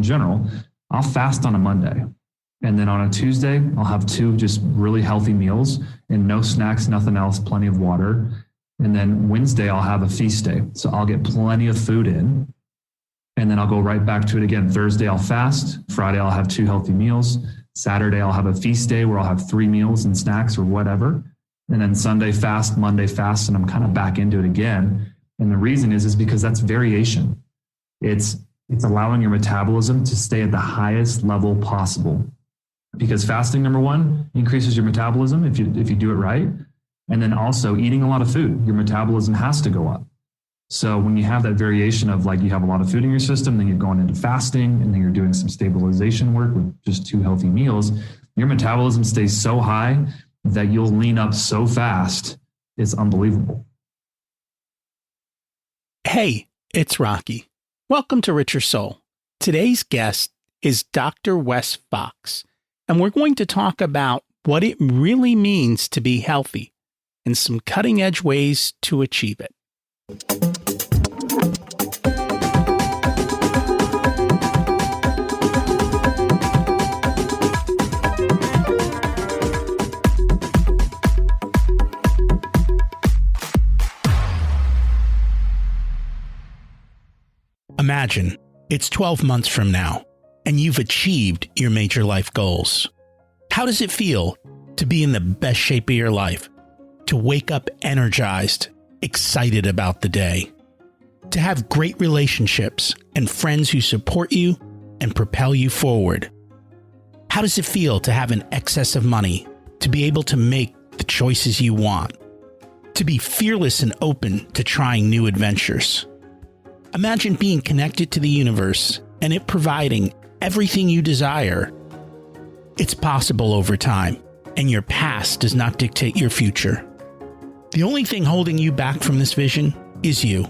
in general, I'll fast on a Monday. And then on a Tuesday, I'll have 2 just really healthy meals and no snacks, nothing else, plenty of water. And then Wednesday, I'll have a feast day. So I'll get plenty of food in. And then I'll go right back to it again. Thursday, I'll fast. Friday, I'll have 2 healthy meals. Saturday, I'll have a feast day where I'll have 3 meals and snacks or whatever. And then Sunday fast, Monday fast, and I'm kind of back into it again. And the reason is because that's variation. It's allowing your metabolism to stay at the highest level possible. Because fasting, number one, increases your metabolism if you do it right. And then also eating a lot of food, your metabolism has to go up. So when you have that variation of like you have a lot of food in your system, then you're going into fasting, and then you're doing some stabilization work with just 2 healthy meals, your metabolism stays so high that you'll lean up so fast, it's unbelievable. Hey, it's Rocky. Welcome to Richer Soul. Today's guest is Dr. Wes Fox, and we're going to talk about what it really means to be healthy and some cutting-edge ways to achieve it. Imagine it's 12 months from now, and you've achieved your major life goals. How does it feel to be in the best shape of your life? To wake up energized, excited about the day? To have great relationships and friends who support you and propel you forward? How does it feel to have an excess of money, to be able to make the choices you want? To be fearless and open to trying new adventures? Imagine being connected to the universe and it providing everything you desire. It's possible over time, and your past does not dictate your future. The only thing holding you back from this vision is you.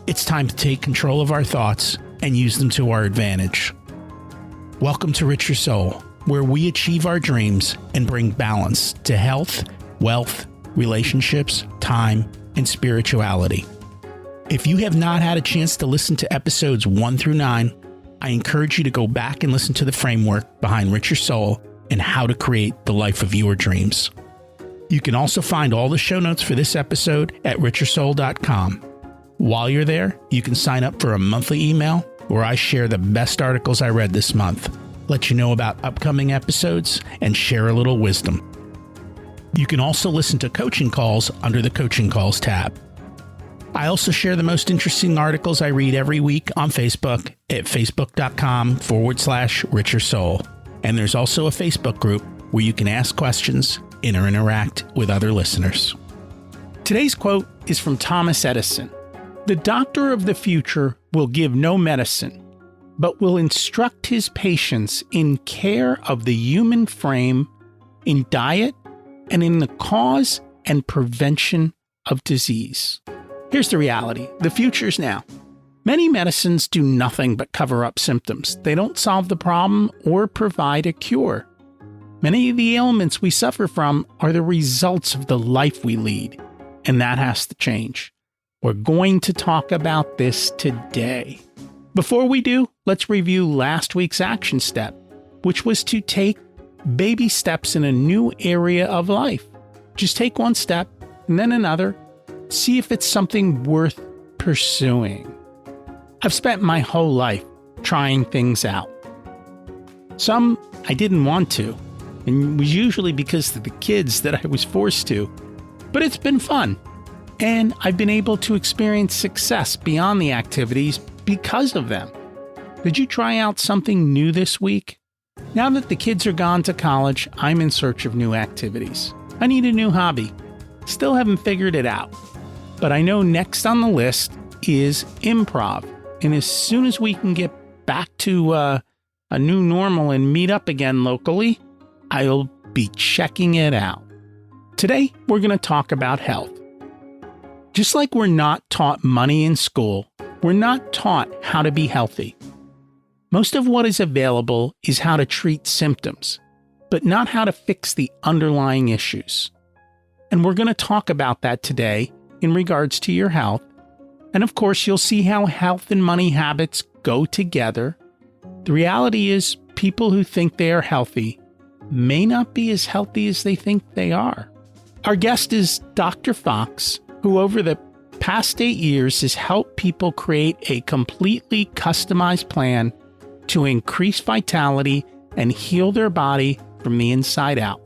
It's time to take control of our thoughts and use them to our advantage. Welcome to Richer Soul, where we achieve our dreams and bring balance to health, wealth, relationships, time, and spirituality. If you have not had a chance to listen to episodes 1 through 9, I encourage you to go back and listen to the framework behind Richer Soul and how to create the life of your dreams. You can also find all the show notes for this episode at richersoul.com. While you're there, you can sign up for a monthly email where I share the best articles I read this month, let you know about upcoming episodes, and share a little wisdom. You can also listen to coaching calls under the Coaching Calls tab. I also share the most interesting articles I read every week on Facebook at facebook.com/Richer Soul. And there's also a Facebook group where you can ask questions and interact with other listeners. Today's quote is from Thomas Edison. The doctor of the future will give no medicine, but will instruct his patients in care of the human frame, in diet, and in the cause and prevention of disease. Here's the reality. The future's now. Many medicines do nothing but cover up symptoms. They don't solve the problem or provide a cure. Many of the ailments we suffer from are the results of the life we lead, and that has to change. We're going to talk about this today. Before we do, let's review last week's action step, which was to take baby steps in a new area of life. Just take one step and then another. See if it's something worth pursuing. I've spent my whole life trying things out. Some I didn't want to, and it was usually because of the kids that I was forced to. But it's been fun, and I've been able to experience success beyond the activities because of them. Did you try out something new this week? Now that the kids are gone to college, I'm in search of new activities. I need a new hobby. Still haven't figured it out. But I know next on the list is improv. And as soon as we can get back to a new normal and meet up again locally, I'll be checking it out. Today, we're going to talk about health. Just like we're not taught money in school, we're not taught how to be healthy. Most of what is available is how to treat symptoms, but not how to fix the underlying issues. And we're going to talk about that today in regards to your health. And of course, you'll see how health and money habits go together. The reality is people who think they are healthy may not be as healthy as they think they are. Our guest is Dr. Fox, who over the past 8 years has helped people create a completely customized plan to increase vitality and heal their body from the inside out.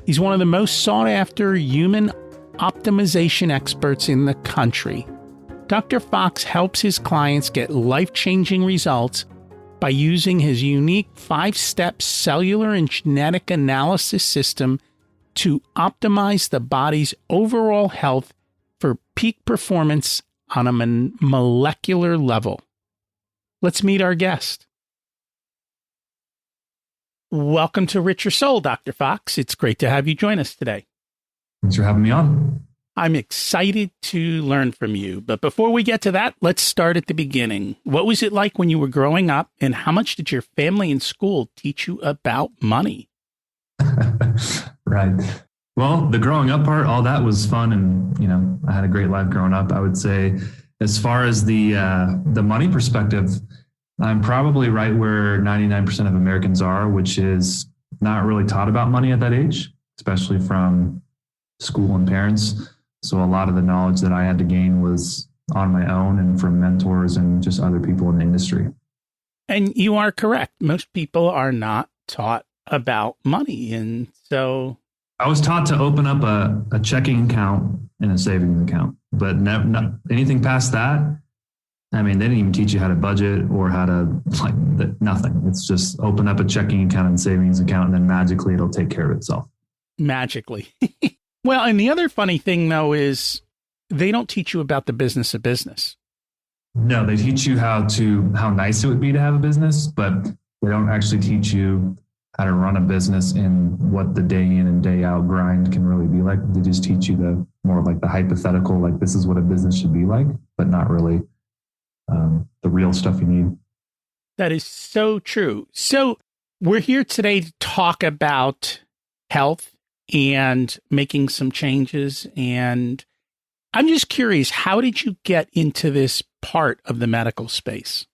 He's one of the most sought after human optimization experts in the country. Dr. Fox helps his clients get life-changing results by using his unique 5-step cellular and genetic analysis system to optimize the body's overall health for peak performance on a molecular level. Let's meet our guest. Welcome to Richer Soul, Dr. Fox. It's great to have you join us today. Thanks for having me on. I'm excited to learn from you. But before we get to that, let's start at the beginning. What was it like when you were growing up, and how much did your family and school teach you about money? Right. Well, the growing up part, all that was fun. And, I had a great life growing up. I would say as far as the money perspective, I'm probably right where 99% of Americans are, which is not really taught about money at that age, especially from school and parents. So a lot of the knowledge that I had to gain was on my own and from mentors and just other people in the industry. And you are correct. Most people are not taught about money. And so I was taught to open up a checking account and a savings account, but not anything past that. I mean, they didn't even teach you how to budget or how to nothing. It's just open up a checking account and savings account, and then magically it'll take care of itself. Magically. Well, and the other funny thing, though, is they don't teach you about the business of business. No, they teach you how nice it would be to have a business, but they don't actually teach you how to run a business and what the day in and day out grind can really be like. They just teach you the more like the hypothetical, like this is what a business should be like, but not really the real stuff you need. That is so true. So we're here today to talk about health and making some changes. And I'm just curious, how did you get into this part of the medical space?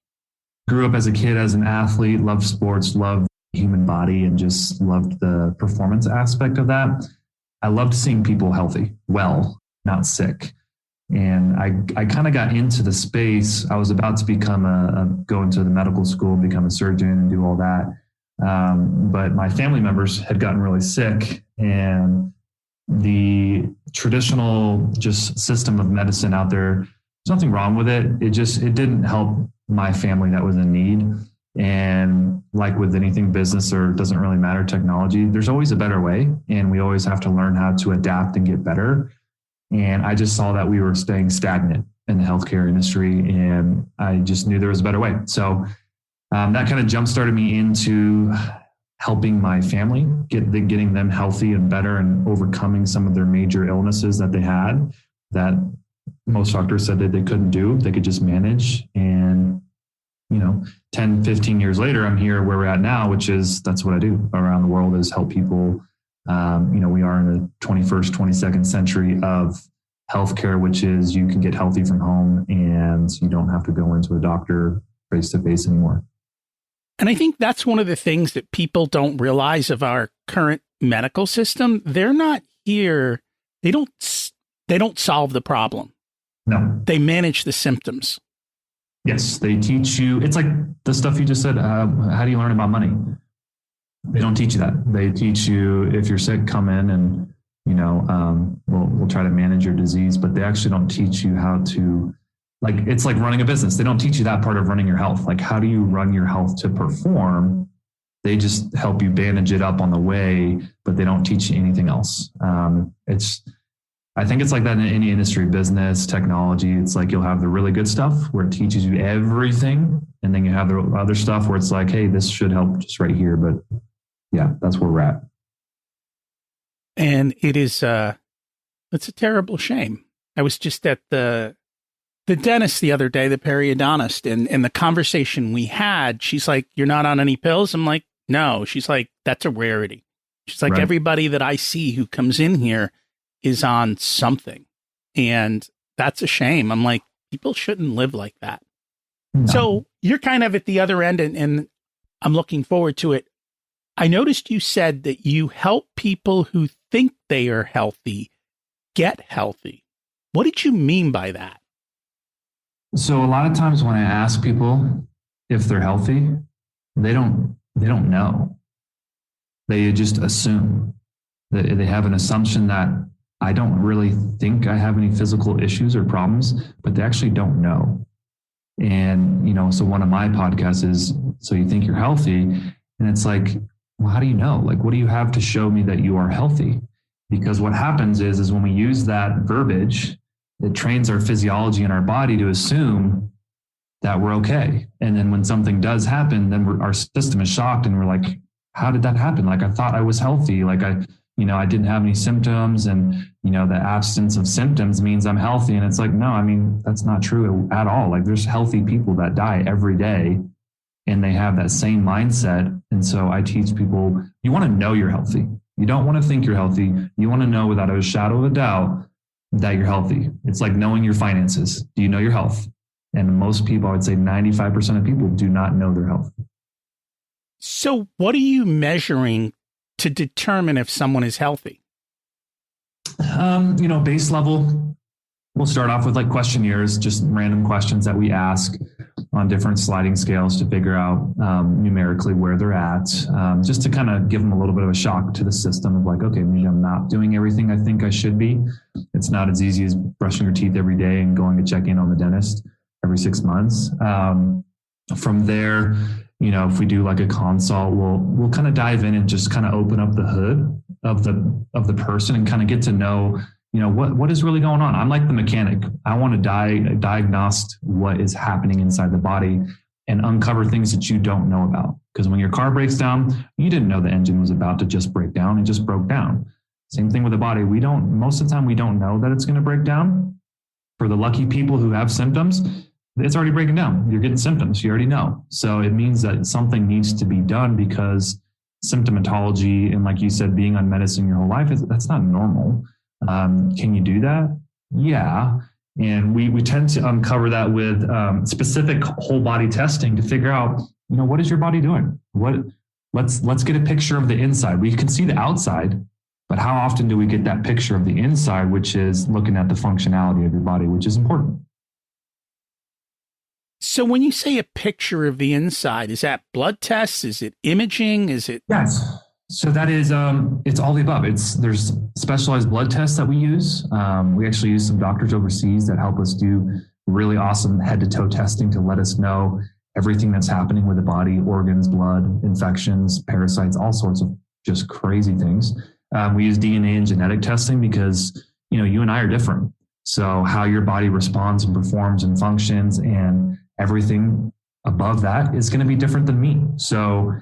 Grew up as a kid as an athlete, loved sports, loved the human body, and just loved the performance aspect of that. I loved seeing people healthy, well, not sick. And I kind of got into the space. I was about to become go into the medical school, become a surgeon and do all that. But my family members had gotten really sick, and the traditional just system of medicine out there, there's nothing wrong with it. It didn't help my family that was in need. And like with anything business, or it doesn't really matter technology, there's always a better way. And we always have to learn how to adapt and get better. And I just saw that we were staying stagnant in the healthcare industry, and I just knew there was a better way. So that kind of jump-started me into helping my family, getting them healthy and better and overcoming some of their major illnesses that they had that most doctors said that they couldn't do. They could just manage. And, 10, 15 years later, I'm here where we're at now, which is that's what I do around the world, is help people. We are in the 21st, 22nd century of healthcare, which is you can get healthy from home and you don't have to go into a doctor face to face anymore. And I think that's one of the things that people don't realize of our current medical system. They're not here. They don't solve the problem. No. They manage the symptoms. Yes. They teach you. It's like the stuff you just said. How do you learn about money? They don't teach you that. They teach you, if you're sick, come in and, we'll try to manage your disease, but they actually don't teach you how to, it's like running a business. They don't teach you that part of running your health. Like, how do you run your health to perform? They just help you bandage it up on the way, but they don't teach you anything else. I think it's like that in any industry, business, technology. It's like you'll have the really good stuff where it teaches you everything. And then you have the other stuff where it's like, hey, this should help just right here. But yeah, that's where we're at. And it's a terrible shame. I was just at the dentist the other day, the periodontist, and the conversation we had, she's like, "You're not on any pills?" I'm like, "No." She's like, "That's a rarity." She's like, right. Everybody that I see who comes in here is on something. And that's a shame. I'm like, people shouldn't live like that. No. So you're kind of at the other end, and I'm looking forward to it. I noticed you said that you help people who think they are healthy get healthy. What did you mean by that? So a lot of times when I ask people if they're healthy, they don't know. They just assume. They have an assumption that I don't really think I have any physical issues or problems, but they actually don't know. And, so one of my podcasts is, so you think you're healthy? And it's like, well, how do you know? Like, what do you have to show me that you are healthy? Because what happens is when we use that verbiage, it trains our physiology and our body to assume that we're okay. And then when something does happen, then our system is shocked and we're like, how did that happen? Like, I thought I was healthy. Like I didn't have any symptoms, and, the absence of symptoms means I'm healthy. And it's like, no, that's not true at all. Like, there's healthy people that die every day and they have that same mindset. And so I teach people, you want to know you're healthy. You don't want to think you're healthy. You want to know without a shadow of a doubt that you're healthy. It's like knowing your finances. Do you know your health? And most people, I would say 95% of people do not know their health. So what are you measuring to determine if someone is healthy? Base level, we'll start off with like questionnaires, just random questions that we ask on different sliding scales to figure out numerically where they're at, just to kind of give them a little bit of a shock to the system of like, okay, maybe I'm not doing everything I think I should be. It's not as easy as brushing your teeth every day and going to check in on the dentist every 6 months. From there, if we do like a consult, we'll kind of dive in and just kind of open up the hood of the person and kind of get to know, what is really going on. I'm like the mechanic. I want to diagnose what is happening inside the body and uncover things that you don't know about. Because when your car breaks down, you didn't know the engine was about to just break down. It just broke down. Same thing with the body. Most of the time we don't know that it's going to break down. For the lucky people who have symptoms, it's already breaking down. You're getting symptoms. You already know. So it means that something needs to be done, because symptomatology and, like you said, being on medicine your whole life, that's not normal. Can you do that? Yeah. And we tend to uncover that with specific whole body testing to figure out, what is your body doing? Let's get a picture of the inside. We can see the outside, but how often do we get that picture of the inside, which is looking at the functionality of your body, which is important. So when you say a picture of the inside, is that blood tests? Is it imaging? Is it? Yes. So that is, it's all the above. There's specialized blood tests that we use. We actually use some doctors overseas that help us do really awesome head to toe testing to let us know everything that's happening with the body, organs, blood, infections, parasites, all sorts of just crazy things. We use DNA and genetic testing because, you and I are different. So how your body responds and performs and functions and everything above that is going to be different than me. So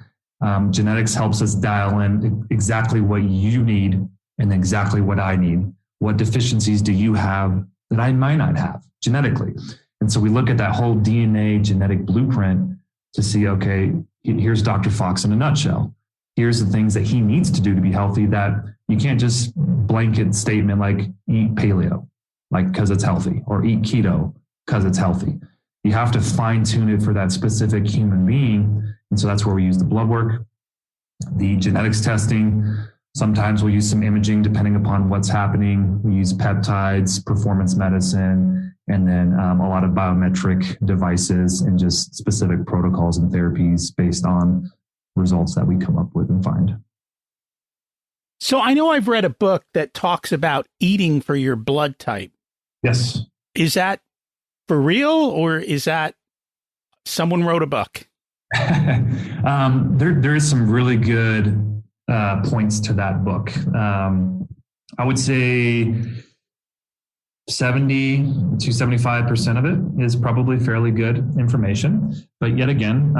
genetics helps us dial in exactly what you need and exactly what I need. What deficiencies do you have that I might not have genetically? And so we look at that whole DNA genetic blueprint to see, okay, here's Dr. Fox in a nutshell. Here's the things that he needs to do to be healthy, that you can't just blanket statement like eat paleo, like because it's healthy, or eat keto because it's healthy. You have to fine tune it for that specific human being. And so that's where we use the blood work, the genetics testing. Sometimes we'll use some imaging depending upon what's happening. We use peptides, performance medicine, and then a lot of biometric devices and just specific protocols and therapies based on results that we come up with and find. So I know I've read a book that talks about eating for your blood type. Yes. Is that for real, or is that someone wrote a book? There is some really good points to that book. I would say 70 to 75% of it is probably fairly good information. But yet again,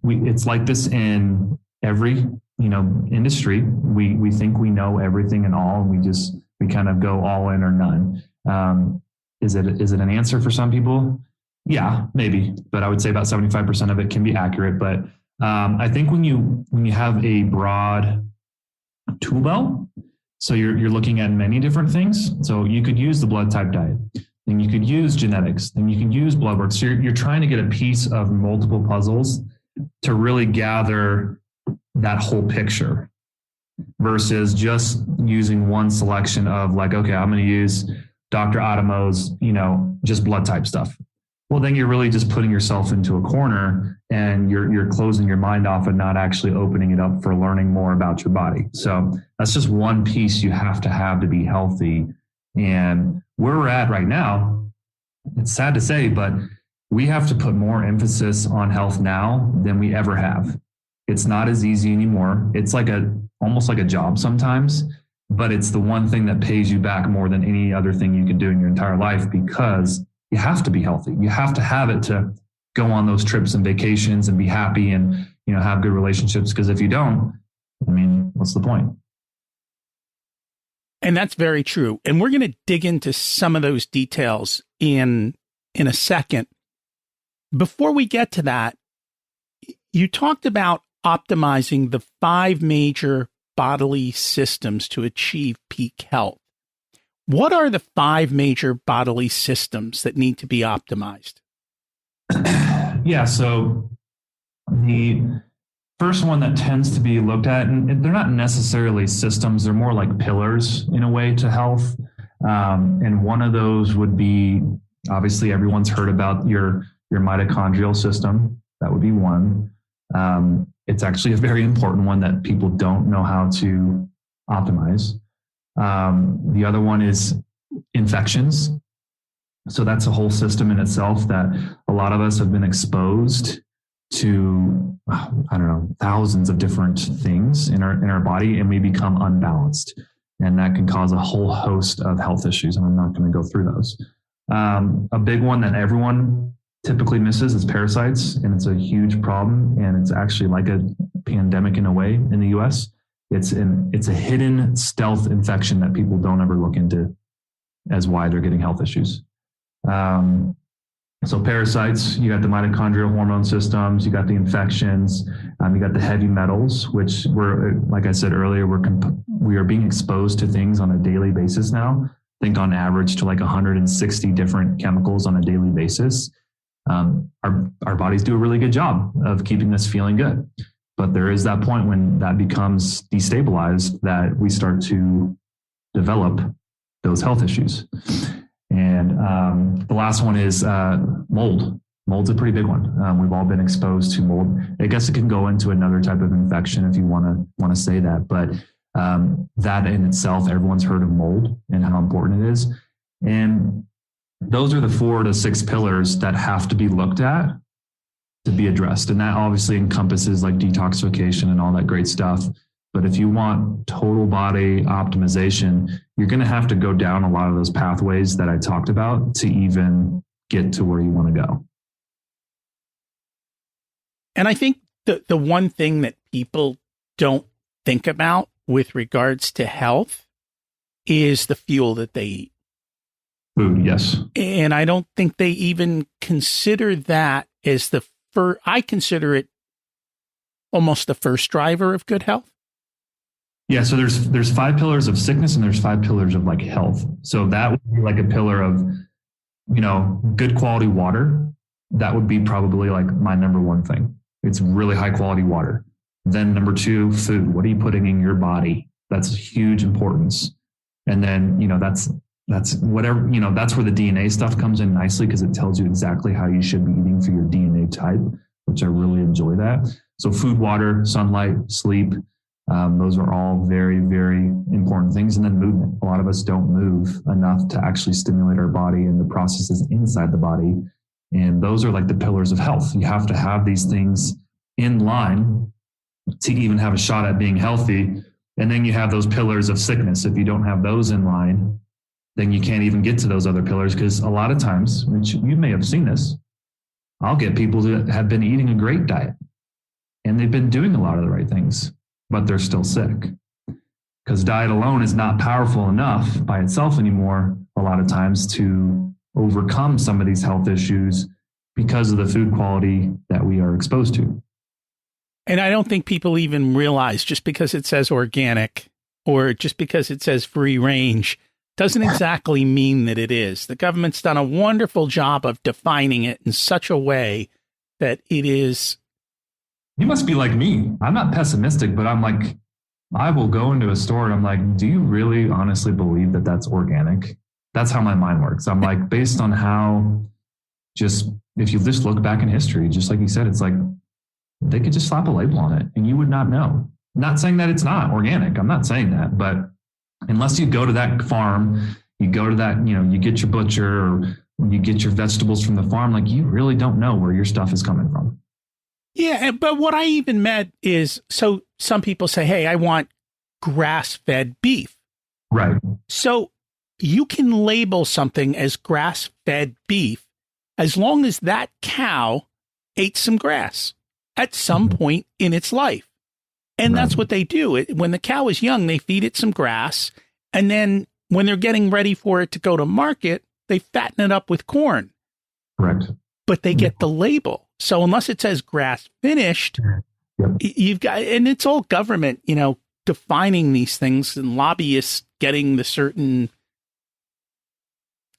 it's like this in every industry. We think we know everything and all, and we kind of go all in or none. Is it an answer for some people? Yeah, maybe. But I would say about 75% of it can be accurate. But I think when you have a broad tool belt, so you're looking at many different things. So you could use the blood type diet, then you could use genetics, then you can use blood work. So you're trying to get a piece of multiple puzzles to really gather that whole picture versus just using one selection of like, okay, I'm going to use Dr. Adamo's, just blood type stuff. Well, then you're really just putting yourself into a corner and you're closing your mind off and not actually opening it up for learning more about your body. So that's just one piece you have to be healthy. And where we're at right now, it's sad to say, but we have to put more emphasis on health now than we ever have. It's not as easy anymore. It's like almost like a job sometimes, but it's the one thing that pays you back more than any other thing you can do in your entire life, because you have to be healthy. You have to have it to go on those trips and vacations and be happy and, have good relationships. Because if you don't, what's the point? And that's very true. And we're going to dig into some of those details in a second. Before we get to that, you talked about optimizing the 5 major bodily systems to achieve peak health. What are the 5 major bodily systems that need to be optimized? Yeah, so the first one that tends to be looked at, and they're not necessarily systems, they're more like pillars in a way to health. And one of those would be, obviously everyone's heard about your mitochondrial system. That would be one. It's actually a very important one that people don't know how to optimize. The other one is infections. So that's a whole system in itself that a lot of us have been exposed to, thousands of different things in our body, and we become unbalanced. And that can cause a whole host of health issues. And I'm not going to go through those. A big one that everyone typically misses is parasites. And it's a huge problem. And it's actually like a pandemic in a way in the US. It's a hidden stealth infection that people don't ever look into as why they're getting health issues. So parasites, you got the mitochondrial hormone systems, you got the infections, you got the heavy metals, which like I said earlier, we are being exposed to things on a daily basis now. I think on average to like 160 different chemicals on a daily basis. Our bodies do a really good job of keeping us feeling good. But there is that point when that becomes destabilized that we start to develop those health issues. And the last one is mold. Mold's a pretty big one. We've all been exposed to mold. I guess it can go into another type of infection if you want to say that. But that in itself, everyone's heard of mold and how important it is. And those are the 4 to 6 pillars that have to be looked at to be addressed. And that obviously encompasses like detoxification and all that great stuff. But if you want total body optimization, you're going to have to go down a lot of those pathways that I talked about to even get to where you want to go. And I think the one thing that people don't think about with regards to health is the fuel that they eat. Food, yes. And I don't think they even consider that as I consider it almost the first driver of good health. Yeah, so there's 5 pillars of sickness and there's 5 pillars of like health. So that would be like a pillar of, good quality water. That would be probably like my number one thing. It's really high quality water. Then number 2, food. What are you putting in your body? That's huge importance. And then, that's whatever, that's where the DNA stuff comes in nicely because it tells you exactly how you should be eating for your DNA type, which I really enjoy that. So food, water, sunlight, sleep, those are all very, very important things. And then movement. A lot of us don't move enough to actually stimulate our body and the processes inside the body. And those are like the pillars of health. You have to have these things in line to even have a shot at being healthy. And then you have those pillars of sickness. If you don't have those in line, then you can't even get to those other pillars. Because a lot of times, which you may have seen this, I'll get people that have been eating a great diet and they've been doing a lot of the right things, but they're still sick. Because diet alone is not powerful enough by itself anymore, a lot of times, to overcome some of these health issues because of the food quality that we are exposed to. And I don't think people even realize just because it says organic or just because it says free range doesn't exactly mean that it is. The government's done a wonderful job of defining it in such a way that it is You must be like me. I'm not pessimistic, but I'm like, I will go into a store and I'm like, do you really honestly believe that that's organic? That's how my mind works. I'm like, based on how just, if you just look back in history, just like you said, it's like they could just slap a label on it and you would not know. Not saying that it's not organic. I'm not saying that, but unless you go to that farm, you go to that, you get your butcher or you get your vegetables from the farm, like you really don't know where your stuff is coming from. Yeah, but what I even meant is, so some people say, hey, I want grass-fed beef. Right. So you can label something as grass-fed beef as long as that cow ate some grass at some point in its life. And that's what they do. When the cow is young, they feed it some grass. And then when they're getting ready for it to go to market, they fatten it up with corn. Correct. But they get the label. So unless it says grass finished, you've got, and it's all government, defining these things and lobbyists getting the certain,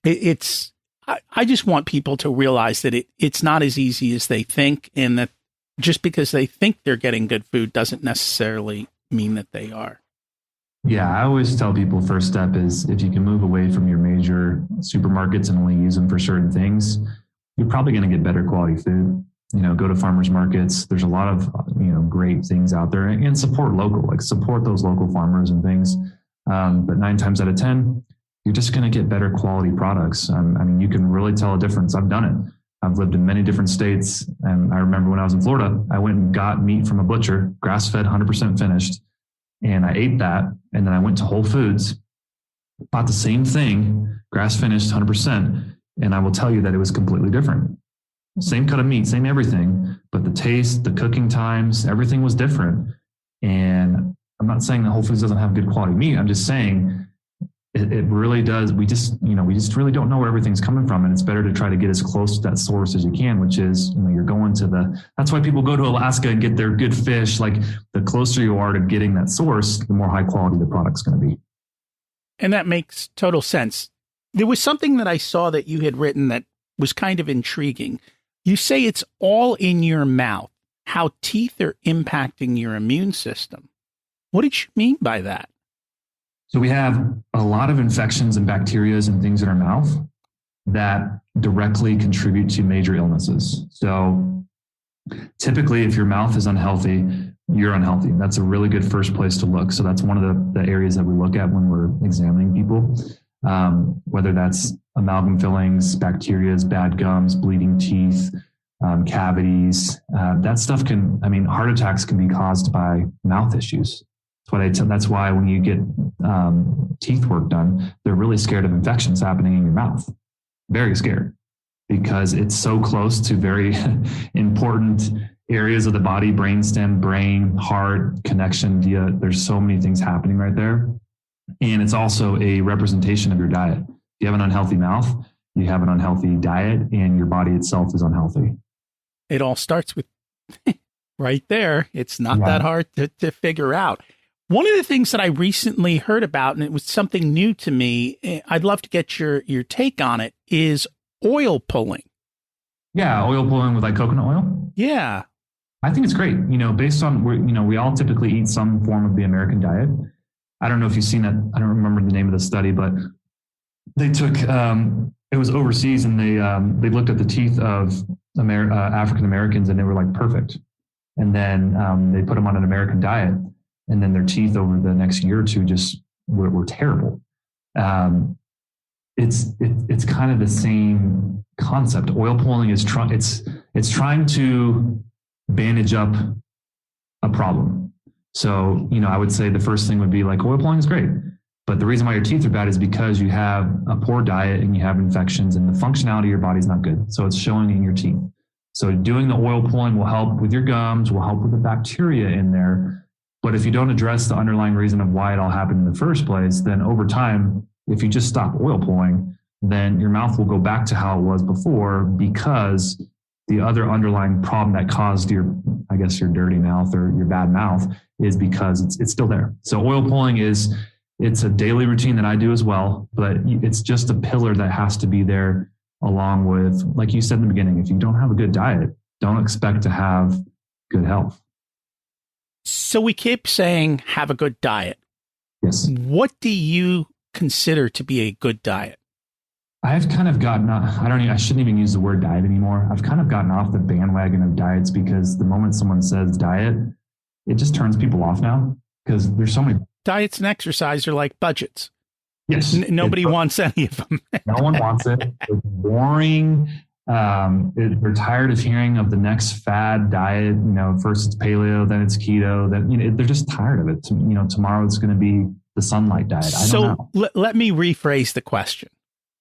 I just want people to realize that it's not as easy as they think, and that just because they think they're getting good food doesn't necessarily mean that they are. Yeah, I always tell people first step is if you can move away from your major supermarkets and only use them for certain things, you're probably going to get better quality food. Go to farmers markets. There's a lot of, great things out there, and support local, like support those local farmers and things. But 9 times out of 10, you're just going to get better quality products. You can really tell a difference. I've done it. I've lived in many different states. And I remember when I was in Florida, I went and got meat from a butcher, grass-fed, 100% finished. And I ate that. And then I went to Whole Foods, bought the same thing, grass-finished, 100%. And I will tell you that it was completely different. Same cut of meat, same everything, but the taste, the cooking times, everything was different. And I'm not saying that Whole Foods doesn't have good quality meat. I'm just saying it really does. We just really don't know where everything's coming from. And it's better to try to get as close to that source as you can, which is, you're going to that's why people go to Alaska and get their good fish. Like the closer you are to getting that source, the more high quality the product's going to be. And that makes total sense. There was something that I saw that you had written that was kind of intriguing. You say it's all in your mouth, how teeth are impacting your immune system. What did you mean by that? So we have a lot of infections and bacteria and things in our mouth that directly contribute to major illnesses. So typically, if your mouth is unhealthy, you're unhealthy. That's a really good first place to look. So that's one of the areas that we look at when we're examining people, whether that's amalgam fillings, bacteria, bad gums, bleeding teeth, cavities. That stuff heart attacks can be caused by mouth issues. That's why when you get teeth work done, they're really scared of infections happening in your mouth. Very scared, because it's so close to very important areas of the body: brainstem, brain, heart, connection. There's so many things happening right there. And it's also a representation of your diet. If you have an unhealthy mouth, you have an unhealthy diet, and your body itself is unhealthy. It all starts with right there. It's not that hard to figure out. One of the things that I recently heard about, and it was something new to me, I'd love to get your take on it, is oil pulling. Yeah, oil pulling with like coconut oil? Yeah. I think it's great. Based on, we all typically eat some form of the American diet. I don't know if you've seen that. I don't remember the name of the study, but they took, it was overseas, and they looked at the teeth of African Americans, and they were like perfect. And then they put them on an American diet. And then their teeth over the next year or two just were terrible. It's kind of the same concept. Oil pulling is it's trying to bandage up a problem. So, I would say the first thing would be like, oil pulling is great, but the reason why your teeth are bad is because you have a poor diet and you have infections, and the functionality of your body is not good. So it's showing in your teeth. So doing the oil pulling will help with your gums, will help with the bacteria in there. But if you don't address the underlying reason of why it all happened in the first place, then over time, if you just stop oil pulling, then your mouth will go back to how it was before, because the other underlying problem that caused your dirty mouth or your bad mouth is because it's still there. So oil pulling it's a daily routine that I do as well, but it's just a pillar that has to be there along with, like you said in the beginning, if you don't have a good diet, don't expect to have good health. So we keep saying have a good diet. Yes. What do you consider to be a good diet? I've kind of gotten, I shouldn't even use the word diet anymore. I've kind of gotten off the bandwagon of diets because the moment someone says diet, it just turns people off now because there's so many. Diets and exercise are like budgets. Yes. Nobody wants any of them. No one wants it. It's boring. They're tired of hearing of the next fad diet. First it's paleo, then it's keto. Then they're just tired of it. Tomorrow it's going to be the sunlight diet. I don't know. Let me rephrase the question.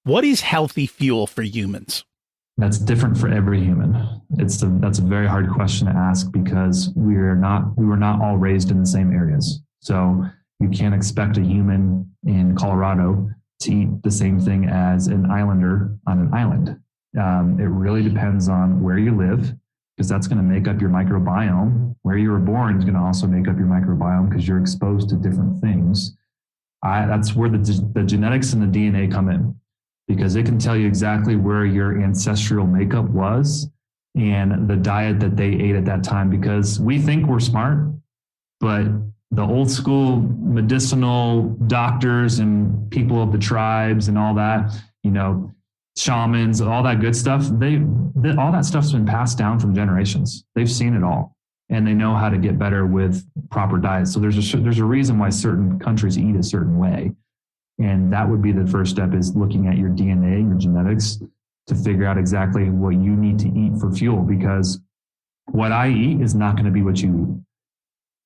What is healthy fuel for humans? That's different for every human. That's a very hard question to ask because we were not all raised in the same areas. So you can't expect a human in Colorado to eat the same thing as an islander on an island. It really depends on where you live because that's going to make up your microbiome. Where you were born is going to also make up your microbiome because you're exposed to different things. That's where the genetics and the DNA come in because it can tell you exactly where your ancestral makeup was and the diet that they ate at that time because we think we're smart, but the old school medicinal doctors and people of the tribes and all that, shamans, all that good stuff, all that stuff's been passed down from generations. They've seen it all and they know how to get better with proper diet. So there's a reason why certain countries eat a certain way. And that would be the first step is looking at your DNA, your genetics to figure out exactly what you need to eat for fuel because what I eat is not going to be what you eat.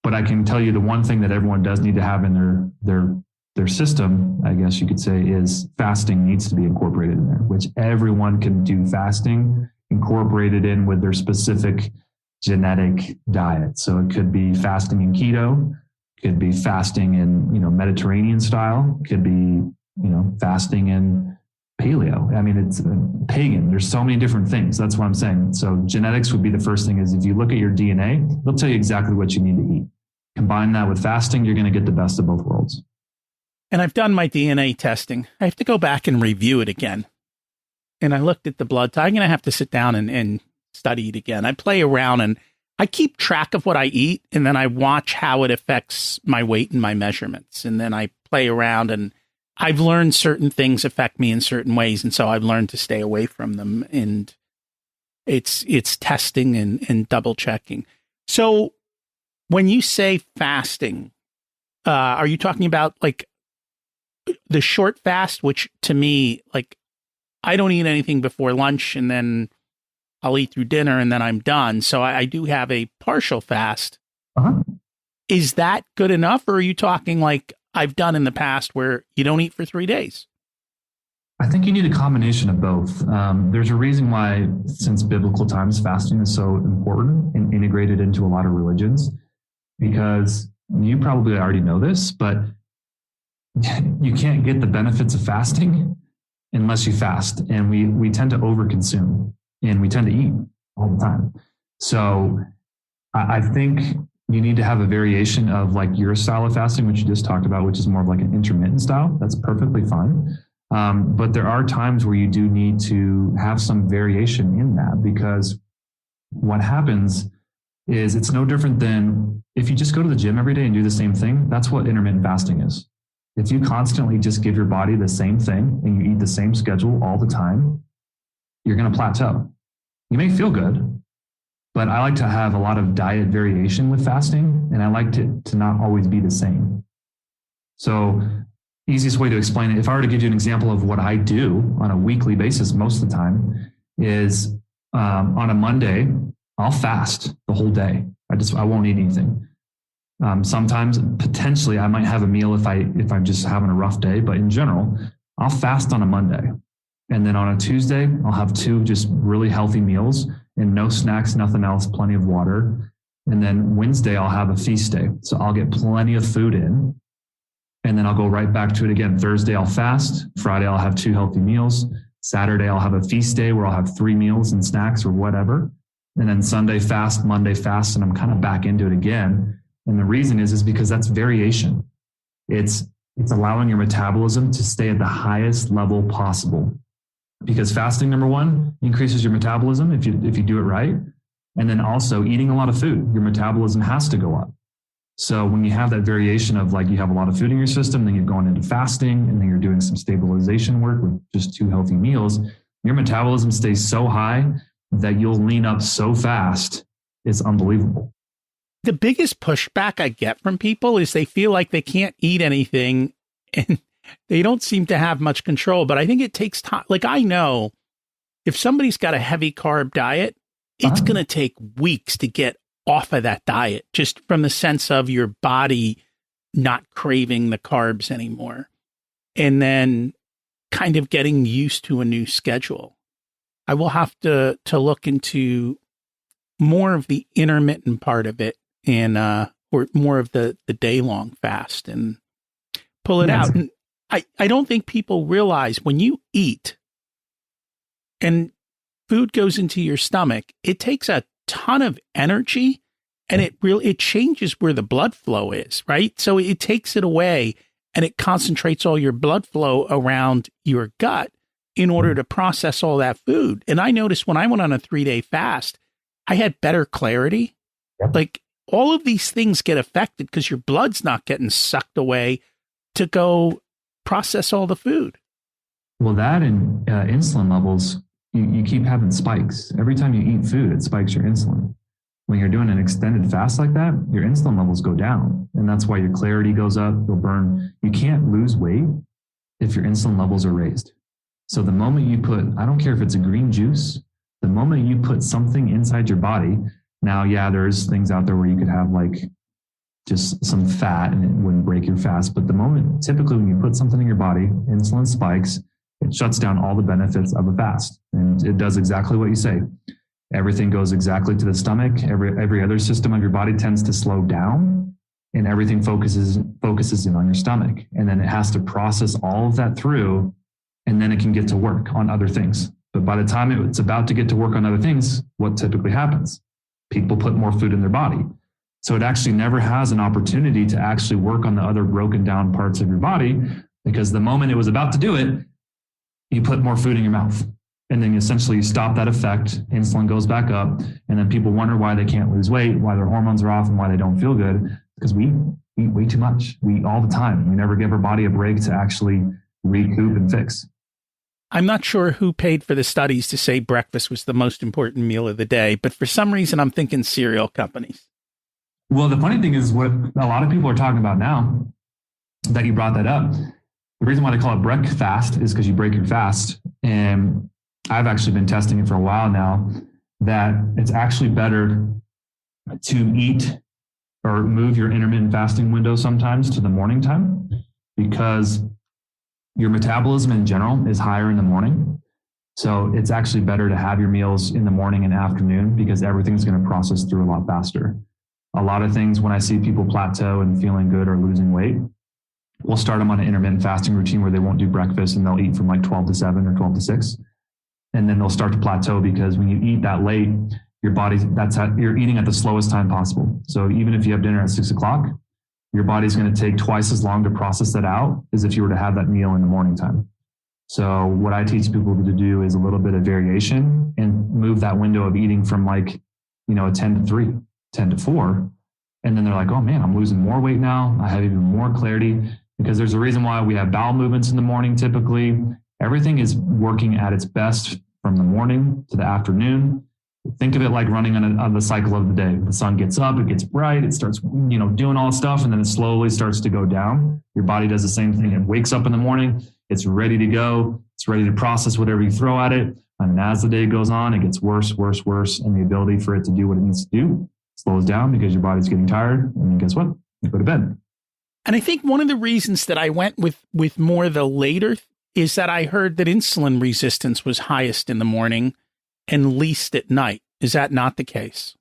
But I can tell you the one thing that everyone does need to have in their system, I guess you could say, is fasting needs to be incorporated in there, which everyone can do fasting incorporated in with their specific genetic diet. So it could be fasting in keto, could be fasting in, Mediterranean style, could be, fasting in paleo. I mean, it's pagan. There's so many different things. That's what I'm saying. So genetics would be the first thing is if you look at your DNA, they'll tell you exactly what you need to eat. Combine that with fasting, you're going to get the best of both worlds. And I've done my DNA testing. I have to go back and review it again. And I looked at the blood type. I'm going to have to sit down and study it again. I play around and I keep track of what I eat. And then I watch how it affects my weight and my measurements. And then I play around and I've learned certain things affect me in certain ways. And so I've learned to stay away from them. And it's testing and double checking. So when you say fasting, are you talking about like the short fast, which to me, like I don't eat anything before lunch and then I'll eat through dinner and then I'm done. So I do have a partial fast. Uh-huh. Is that good enough? Or are you talking like I've done in the past where you don't eat for 3 days? I think you need a combination of both. There's a reason why, since biblical times, fasting is so important and integrated into a lot of religions, because you probably already know this, but you can't get the benefits of fasting unless you fast. And we tend to overconsume and we tend to eat all the time. So I think you need to have a variation of like your style of fasting, which you just talked about, which is more of like an intermittent style. That's perfectly fine. But there are times where you do need to have some variation in that because what happens is it's no different than if you just go to the gym every day and do the same thing. That's what intermittent fasting is. If you constantly just give your body the same thing and you eat the same schedule all the time, you're going to plateau. You may feel good, but I like to have a lot of diet variation with fasting, and I like to not always be the same. So easiest way to explain it, if I were to give you an example of what I do on a weekly basis most of the time is on a Monday, I'll fast the whole day. I won't eat anything. Sometimes potentially I might have a meal if I'm just having a rough day, but in general, I'll fast on a Monday. And then on a Tuesday, I'll have 2 just really healthy meals and no snacks, nothing else, plenty of water. And then Wednesday, I'll have a feast day. So I'll get plenty of food in. And then I'll go right back to it again. Thursday, I'll fast. Friday, I'll have 2 healthy meals. Saturday, I'll have a feast day where I'll have 3 meals and snacks or whatever. And then Sunday fast, Monday fast, and I'm kind of back into it again. And the reason is because that's variation. It's allowing your metabolism to stay at the highest level possible. Because fasting, number one, increases your metabolism if you do it right. And then also eating a lot of food, your metabolism has to go up. So when you have that variation of like you have a lot of food in your system, then you're going into fasting, and then you're doing some stabilization work with just 2 healthy meals, your metabolism stays so high that you'll lean up so fast. It's unbelievable. The biggest pushback I get from people is they feel like they can't eat anything and they don't seem to have much control. But I think it takes time. Like, I know if somebody's got a heavy carb diet, it's going to take weeks to get off of that diet, just from the sense of your body not craving the carbs anymore. And then kind of getting used to a new schedule. I will have to look into more of the intermittent part of it, and or more of the day-long fast and pull it out. And I don't think people realize when you eat and food goes into your stomach, it takes a ton of energy, and it changes where the blood flow is, right? So it takes it away, and it concentrates all your blood flow around your gut in order to process all that food. And I noticed when I went on a 3-day fast, I had better clarity. Yep. Like, all of these things get affected because your blood's not getting sucked away to go process all the food. Well, that and insulin levels, you keep having spikes. Every time you eat food, it spikes your insulin. When you're doing an extended fast like that, your insulin levels go down. And that's why your clarity goes up. You'll burn. You can't lose weight if your insulin levels are raised. So the moment you put, I don't care if it's a green juice, the moment you put something inside your body, now, yeah, there's things out there where you could have like just some fat and it wouldn't break your fast. But the moment, typically when you put something in your body, insulin spikes, it shuts down all the benefits of a fast. And it does exactly what you say. Everything goes exactly to the stomach. Every other system of your body tends to slow down, and everything focuses in on your stomach. And then it has to process all of that through, and then it can get to work on other things. But by the time it's about to get to work on other things, what typically happens? People put more food in their body. So it actually never has an opportunity to actually work on the other broken down parts of your body, because the moment it was about to do it, you put more food in your mouth. And then essentially you stop that effect, insulin goes back up, and then people wonder why they can't lose weight, why their hormones are off, and why they don't feel good, because we eat way too much. We eat all the time. We never give our body a break to actually recoup and fix. I'm not sure who paid for the studies to say breakfast was the most important meal of the day, but for some reason I'm thinking cereal companies. Well, the funny thing is what a lot of people are talking about now that you brought that up. The reason why they call it breakfast is because you break your fast. And I've actually been testing it for a while now, that it's actually better to eat or move your intermittent fasting window sometimes to the morning time, because your metabolism in general is higher in the morning. So it's actually better to have your meals in the morning and afternoon, because everything's going to process through a lot faster. A lot of things, when I see people plateau and feeling good or losing weight, we'll start them on an intermittent fasting routine where they won't do breakfast and they'll eat from like 12 to 7 or 12 to 6. And then they'll start to plateau, because when you eat that late, your body, you're eating at the slowest time possible. So even if you have dinner at 6 o'clock, your body's going to take twice as long to process that out as if you were to have that meal in the morning time. So what I teach people to do is a little bit of variation and move that window of eating from like, a 10 to 3, 10 to 4. And then they're like, oh man, I'm losing more weight now. I have even more clarity, because there's a reason why we have bowel movements in the morning. Typically, everything is working at its best from the morning to the afternoon. Think of it like running on the cycle of the day. The sun gets up, it gets bright, it starts, doing all stuff, and then it slowly starts to go down. Your body does the same thing. It wakes up in the morning, it's ready to go, it's ready to process whatever you throw at it. And as the day goes on, it gets worse, worse, worse. And the ability for it to do what it needs to do slows down, because your body's getting tired. And then guess what? You go to bed. And I think one of the reasons that I went with more the later is that I heard that insulin resistance was highest in the morning and least at night. Is that not the case?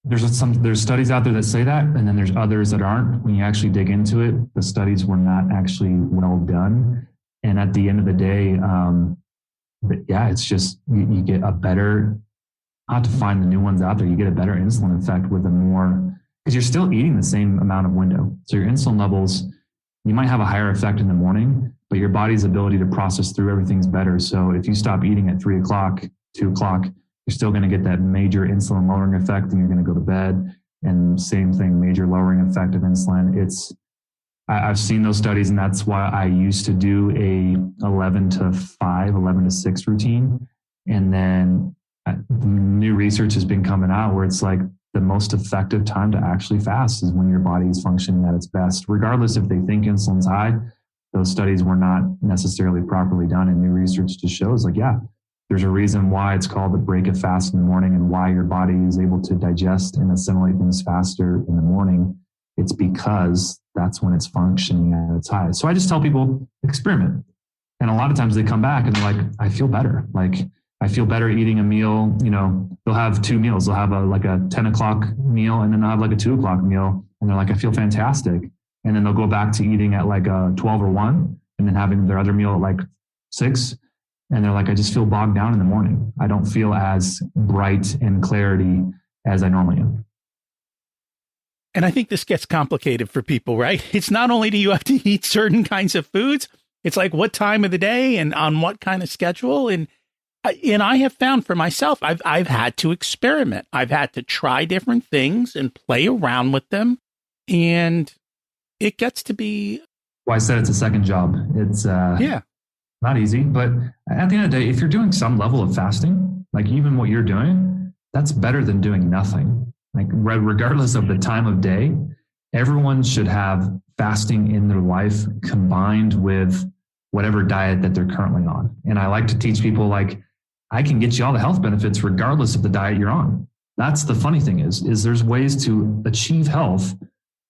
There's studies out there that say that, and then there's others that aren't. When you actually dig into it, the studies were not actually well done. And at the end of the day, it's just you get a better, not to find the new ones out there, you get a better insulin effect with a more, because you're still eating the same amount of window. So your insulin levels, you might have a higher effect in the morning, but your body's ability to process through everything's better. So if you stop eating at 3 o'clock, 2 o'clock, you're still going to get that major insulin lowering effect, and you're going to go to bed. And same thing, major lowering effect of insulin. I've seen those studies, and that's why I used to do a 11 to 5, 11 to 6 routine. And then new research has been coming out where it's like the most effective time to actually fast is when your body is functioning at its best, regardless if they think insulin's high. Those studies were not necessarily properly done, and new research just shows like, yeah, there's a reason why it's called the break of fast in the morning and why your body is able to digest and assimilate things faster in the morning. It's because that's when it's functioning at its highest. So I just tell people, experiment. And a lot of times they come back and they're like, I feel better. Like, I feel better eating a meal. You know, they'll have 2 meals. They'll have a 10 o'clock meal, and then they'll have like a 2 o'clock meal. And they're like, I feel fantastic. And then they'll go back to eating at like a 12 or 1, and then having their other meal at like 6. And they're like, I just feel bogged down in the morning. I don't feel as bright and clarity as I normally am. And I think this gets complicated for people, right? It's not only do you have to eat certain kinds of foods, it's like what time of the day and on what kind of schedule. And I have found for myself, I've had to experiment. I've had to try different things and play around with them. And it gets to be... Well, I said it's a second job. It's not easy, but at the end of the day, if you're doing some level of fasting, like even what you're doing, that's better than doing nothing. Like regardless of the time of day, everyone should have fasting in their life combined with whatever diet that they're currently on. And I like to teach people, like, I can get you all the health benefits regardless of the diet you're on. That's the funny thing is there's ways to achieve health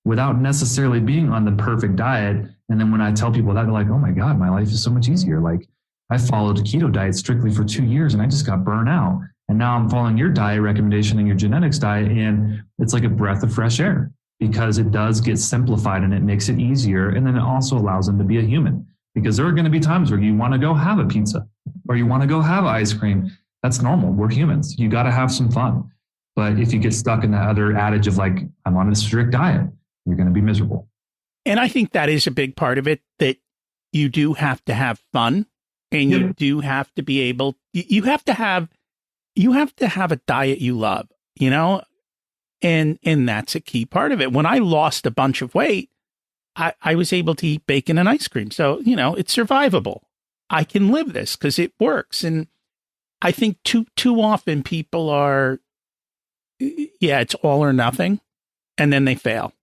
without necessarily being on the perfect diet. And then when I tell people that, they're like, oh my God, my life is so much easier. Like, I followed a keto diet strictly for 2 years and I just got burnt out. And now I'm following your diet recommendation and your genetics diet. And it's like a breath of fresh air because it does get simplified and it makes it easier. And then it also allows them to be a human, because there are going to be times where you want to go have a pizza or you want to go have ice cream. That's normal. We're humans. You got to have some fun. But if you get stuck in that other adage of like, I'm on a strict diet, you're going to be miserable. And I think that is a big part of it, that you do have to have fun, and you do have to be able, you have to have a diet you love, you know, and that's a key part of it. When I lost a bunch of weight, I was able to eat bacon and ice cream. So, you know, it's survivable. I can live this because it works. And I think too often people are, it's all or nothing, and then they fail.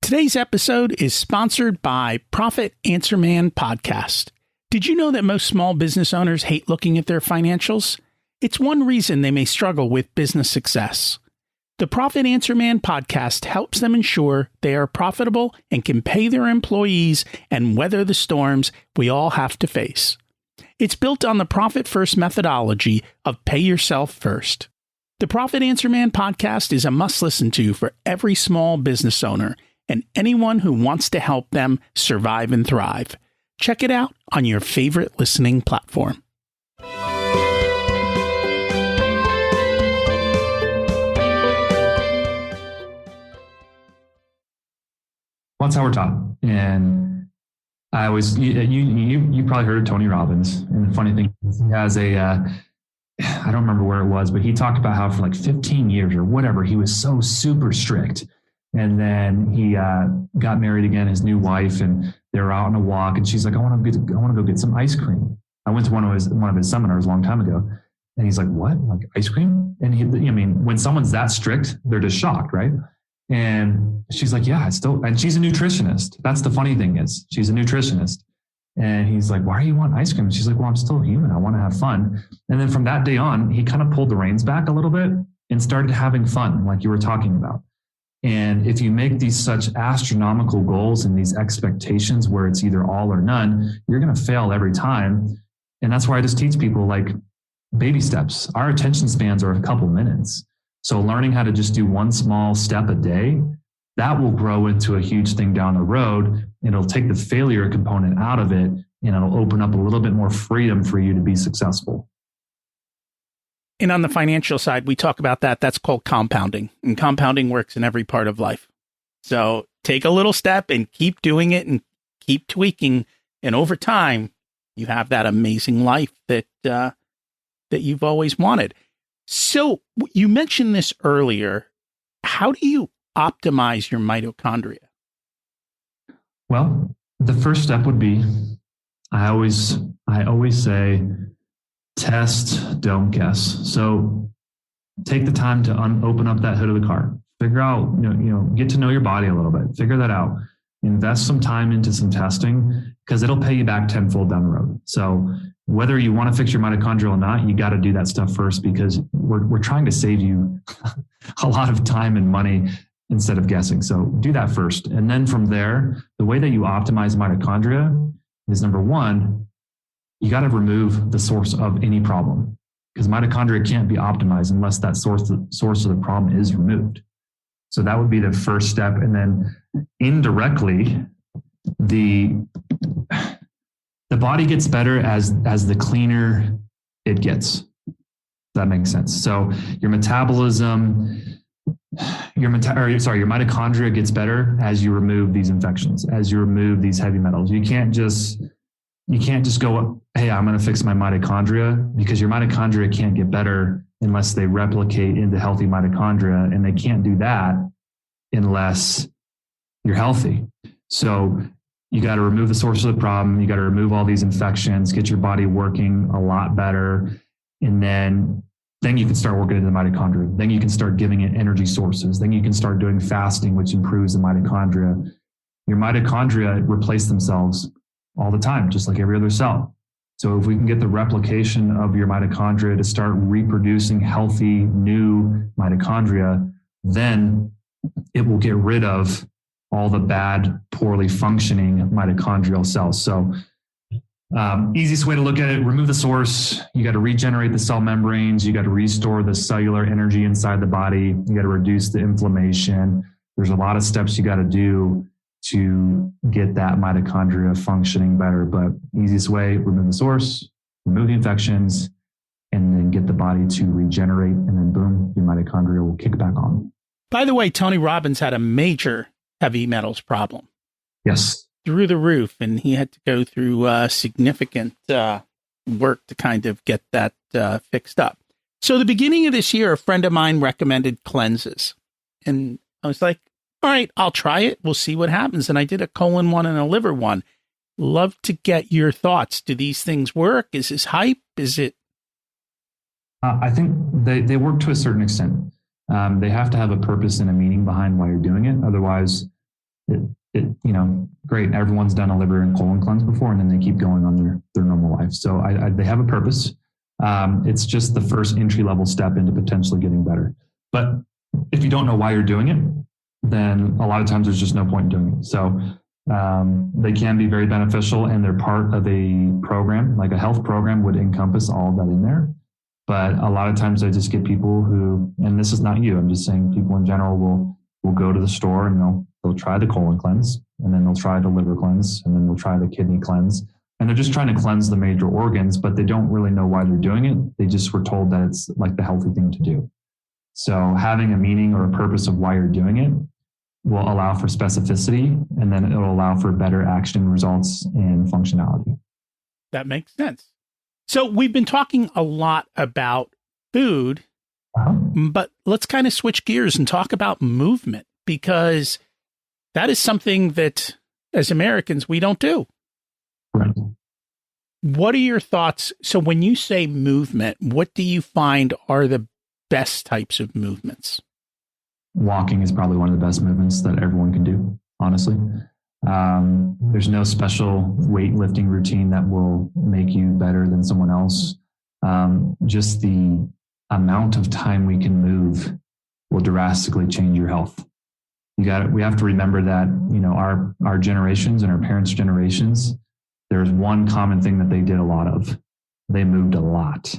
Today's episode is sponsored by Profit Answer Man Podcast. Did you know that most small business owners hate looking at their financials? It's one reason they may struggle with business success. The Profit Answer Man Podcast helps them ensure they are profitable and can pay their employees and weather the storms we all have to face. It's built on the Profit First methodology of pay yourself first. The Profit Answer Man Podcast is a must listen to for every small business owner and anyone who wants to help them survive and thrive. Check it out on your favorite listening platform. That's how we're taught. And I always, you probably heard of Tony Robbins. And the funny thing is, he has I don't remember where it was, but he talked about how for like 15 years or whatever, he was so super strict. And then he got married again, his new wife, and they were out on a walk. And she's like, I want to go get some ice cream. I went to one of his seminars a long time ago. And he's like, what? Like ice cream? And when someone's that strict, they're just shocked, right? And she's like, yeah, and she's a nutritionist. That's the funny thing is she's a nutritionist. And he's like, why do you want ice cream? And she's like, well, I'm still human. I want to have fun. And then from that day on, he kind of pulled the reins back a little bit and started having fun, like you were talking about. And if you make these such astronomical goals and these expectations where it's either all or none, you're going to fail every time. And that's why I just teach people like baby steps. Our attention spans are a couple minutes. So learning how to just do one small step a day, that will grow into a huge thing down the road. It'll take the failure component out of it, and it'll open up a little bit more freedom for you to be successful. And on the financial side, we talk about that. That's called compounding. And compounding works in every part of life. So take a little step and keep doing it and keep tweaking. And over time, you have that amazing life that you've always wanted. So you mentioned this earlier. How do you optimize your mitochondria? Well, the first step would be, I always say, test, don't guess. So take the time to open up that hood of the car. Figure out, get to know your body a little bit. Figure that out. Invest some time into some testing, because it'll pay you back tenfold down the road. So whether you want to fix your mitochondria or not, you got to do that stuff first, because we're trying to save you a lot of time and money instead of guessing. So do that first. And then from there, the way that you optimize mitochondria is, number one, you got to remove the source of any problem, because mitochondria can't be optimized unless that source of the problem is removed. So that would be the first step. And then indirectly, the body gets better as the cleaner it gets. That makes sense. So your metabolism, your mitochondria gets better as you remove these infections, as you remove these heavy metals. You can't just go, hey, I'm going to fix my mitochondria, because your mitochondria can't get better unless they replicate into healthy mitochondria, and they can't do that unless you're healthy. So you got to remove the source of the problem. You got to remove all these infections, get your body working a lot better. And then you can start working into the mitochondria. Then you can start giving it energy sources. Then you can start doing fasting, which improves the mitochondria. Your mitochondria replace themselves all the time, just like every other cell. So if we can get the replication of your mitochondria to start reproducing healthy new mitochondria, then it will get rid of all the bad, poorly functioning mitochondrial cells. So easiest way to look at it, remove the source. You got to regenerate the cell membranes. You got to restore the cellular energy inside the body. You got to reduce the inflammation. There's a lot of steps you got to do to get that mitochondria functioning better. But easiest way, remove the source, remove the infections, and then get the body to regenerate. And then boom, your mitochondria will kick back on. By the way, Tony Robbins had a major heavy metals problem. Yes. Through the roof. And he had to go through significant work to kind of get that fixed up. So the beginning of this year, a friend of mine recommended cleanses. And I was like, all right, I'll try it. We'll see what happens. And I did a colon one and a liver one. Love to get your thoughts. Do these things work? Is this hype? Is it? I think they work to a certain extent. They have to have a purpose and a meaning behind why you're doing it. Otherwise, great. Everyone's done a liver and colon cleanse before, and then they keep going on their normal life. So they have a purpose. It's just the first entry-level step into potentially getting better. But if you don't know why you're doing it, then a lot of times there's just no point in doing it. So they can be very beneficial, and they're part of a program, like a health program would encompass all of that in there. But a lot of times I just get people who, and this is not you, I'm just saying people in general will go to the store and they'll try the colon cleanse, and then they'll try the liver cleanse, and then they'll try the kidney cleanse. And they're just trying to cleanse the major organs, but they don't really know why they're doing it. They just were told that it's like the healthy thing to do. So having a meaning or a purpose of why you're doing it will allow for specificity, and then it'll allow for better action results and functionality. That makes sense. So we've been talking a lot about food, but let's kind of switch gears and talk about movement, because that is something that as Americans, we don't do. Right. What are your thoughts? So when you say movement, what do you find are the best types of movements? Walking is probably one of the best movements that everyone can do, honestly. There's no special weightlifting routine that will make you better than someone else. Just the amount of time we can move will drastically change your health. We have to remember that, our generations and our parents' generations, there's one common thing that they did a lot of. They moved a lot.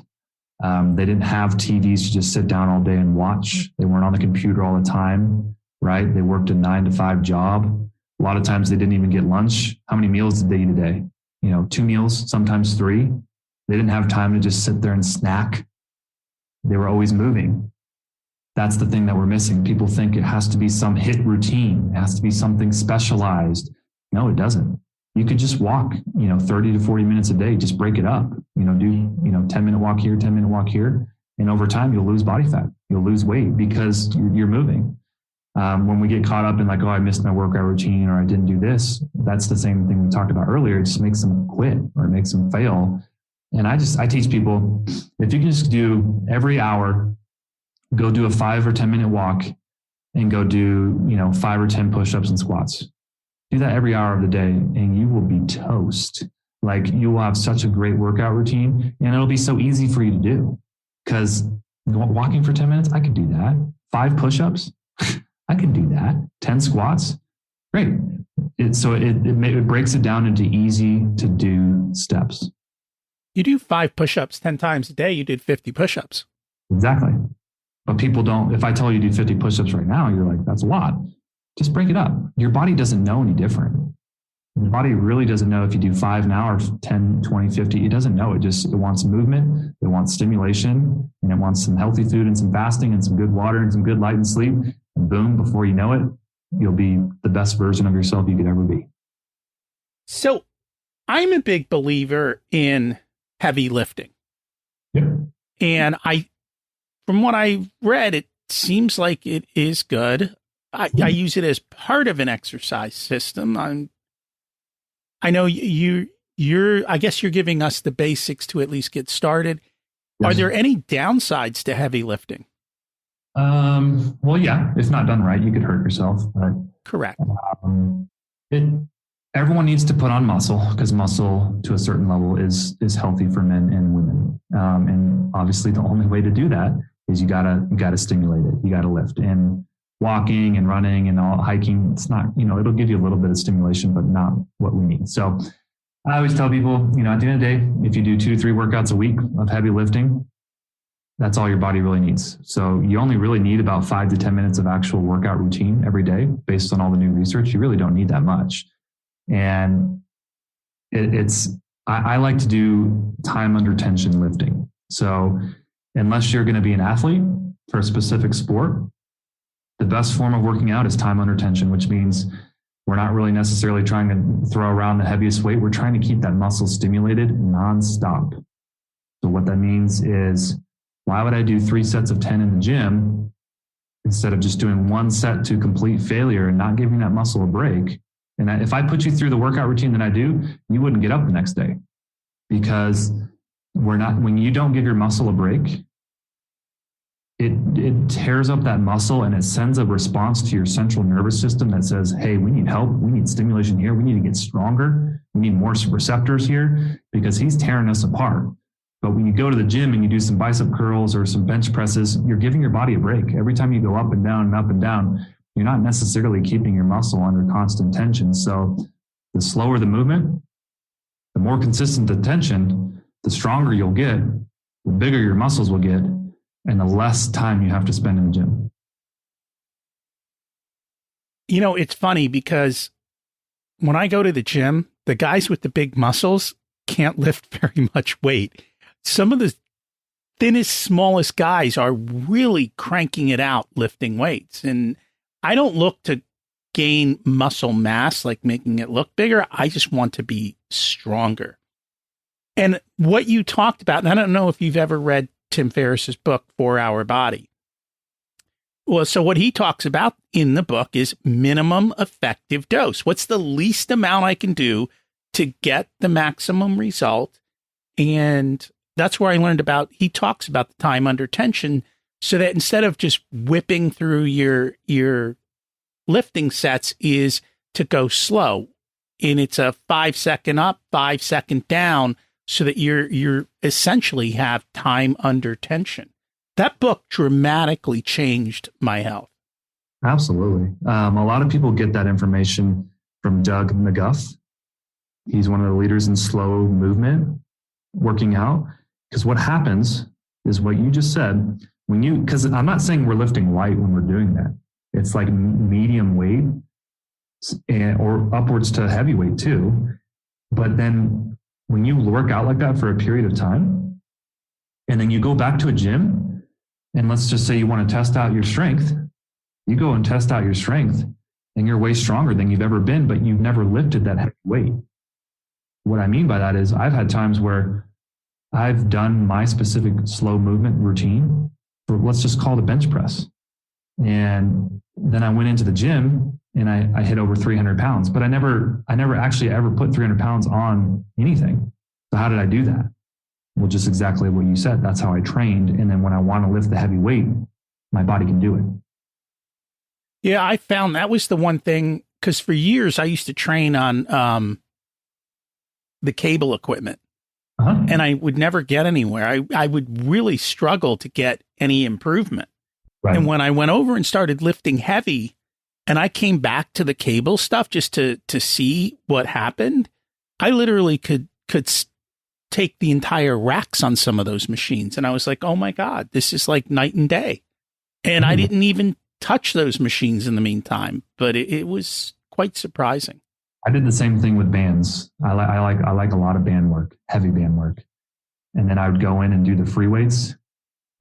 They didn't have TVs to just sit down all day and watch. They weren't on the computer all the time, right? They worked a 9-to-5 job. A lot of times they didn't even get lunch. How many meals did they eat a day? 2 meals, sometimes 3. They didn't have time to just sit there and snack. They were always moving. That's the thing that we're missing. People think it has to be some HIIT routine. It has to be something specialized. No, it doesn't. You could just walk, 30 to 40 minutes a day, just break it up, do, 10-minute walk here, 10-minute walk here. And over time, you'll lose body fat. You'll lose weight because you're moving. When we get caught up in like, oh, I missed my workout routine or I didn't do this, that's the same thing we talked about earlier. It just makes them quit or it makes them fail. And I teach people, if you can just do every hour, go do a 5 or 10-minute walk and go do, 5 or 10 push-ups and squats. Do that every hour of the day and you will be toast. Like you will have such a great workout routine and it'll be so easy for you to do. Because walking for 10 minutes, I could do that. 5 push-ups, I could do that. 10 squats, great. It breaks it down into easy to do steps. You do 5 push-ups 10 times a day, you did 50 push-ups. Exactly. But people don't, if I tell you to do 50 push-ups right now, you're like, that's a lot. Just break it up. Your body doesn't know any different. Your body really doesn't know if you do 5 now or 10, 20, 50. It doesn't know. It wants movement. It wants stimulation and it wants some healthy food and some fasting and some good water and some good light and sleep. And boom, before you know it, you'll be the best version of yourself you could ever be. So I'm a big believer in heavy lifting. Yep. And from what I read, it seems like it is good. I use it as part of an exercise system. I know I guess you're giving us the basics to at least get started. Yes. Are there any downsides to heavy lifting? Well, yeah, if not done right, you could hurt yourself. But, correct. Everyone needs to put on muscle because muscle to a certain level is healthy for men and women. And obviously the only way to do that is you gotta stimulate it. You gotta lift. And walking and running and all hiking, it's not, it'll give you a little bit of stimulation, but not what we need. So I always tell people, at the end of the day, if you do 2 to 3 workouts a week of heavy lifting, that's all your body really needs. So you only really need about 5 to 10 minutes of actual workout routine every day based on all the new research. You really don't need that much. And I like to do time under tension lifting. So unless you're going to be an athlete for a specific sport, the best form of working out is time under tension, which means we're not really necessarily trying to throw around the heaviest weight. We're trying to keep that muscle stimulated nonstop. So what that means is, why would I do 3 sets of 10 in the gym instead of just doing 1 set to complete failure and not giving that muscle a break? And if I put you through the workout routine that I do, you wouldn't get up the next day because when you don't give your muscle a break, it tears up that muscle and it sends a response to your central nervous system that says, hey, we need help. We need stimulation here. We need to get stronger. We need more receptors here because he's tearing us apart. But when you go to the gym and you do some bicep curls or some bench presses, you're giving your body a break. Every time you go up and down, you're not necessarily keeping your muscle under constant tension. So the slower the movement, the more consistent the tension, the stronger you'll get, the bigger your muscles will get, and the less time you have to spend in the gym. It's funny because when I go to the gym, the guys with the big muscles can't lift very much weight. Some of the thinnest, smallest guys are really cranking it out, lifting weights. And I don't look to gain muscle mass, like making it look bigger. I just want to be stronger. And what you talked about, and I don't know if you've ever read Tim Ferriss's book, 4 Hour Body. Well, so what he talks about in the book is minimum effective dose. What's the least amount I can do to get the maximum result? And that's where I learned he talks about the time under tension, so that instead of just whipping through your lifting sets is to go slow. And it's a 5-second up, 5-second down, so that you're essentially have time under tension. That book dramatically changed my health. Absolutely. A lot of people get that information from Doug McGuff. He's one of the leaders in slow movement, working out. Because what happens is what you just said, because I'm not saying we're lifting light when we're doing that. It's like medium weight or upwards to heavyweight too. But then when you work out like that for a period of time, and then you go back to a gym, and let's just say you want to test out your strength, you go and test out your strength, and you're way stronger than you've ever been, but you've never lifted that heavy weight. what I mean by that is I've had times where I've done my specific slow movement routine for, let's just call it a bench press. And then I went into the gym and I hit over 300 pounds, but I never actually ever put 300 pounds on anything. So how did I do that? Well, just exactly what you said. That's how I trained. And then when I want to lift the heavy weight, my body can do it. Yeah, I found that was the one thing, because for years I used to train on the cable equipment, and I would never get anywhere. I would really struggle to get any improvement. Right. And when I went over and started lifting heavy, and I came back to the cable stuff just to see what happened, I literally could take the entire racks on some of those machines. And I was like, oh my God, this is like night and day. And I didn't even touch those machines in the meantime, but it was quite surprising. I did the same thing with bands. I like a lot of band work, heavy band work. And then I would go in and do the free weights.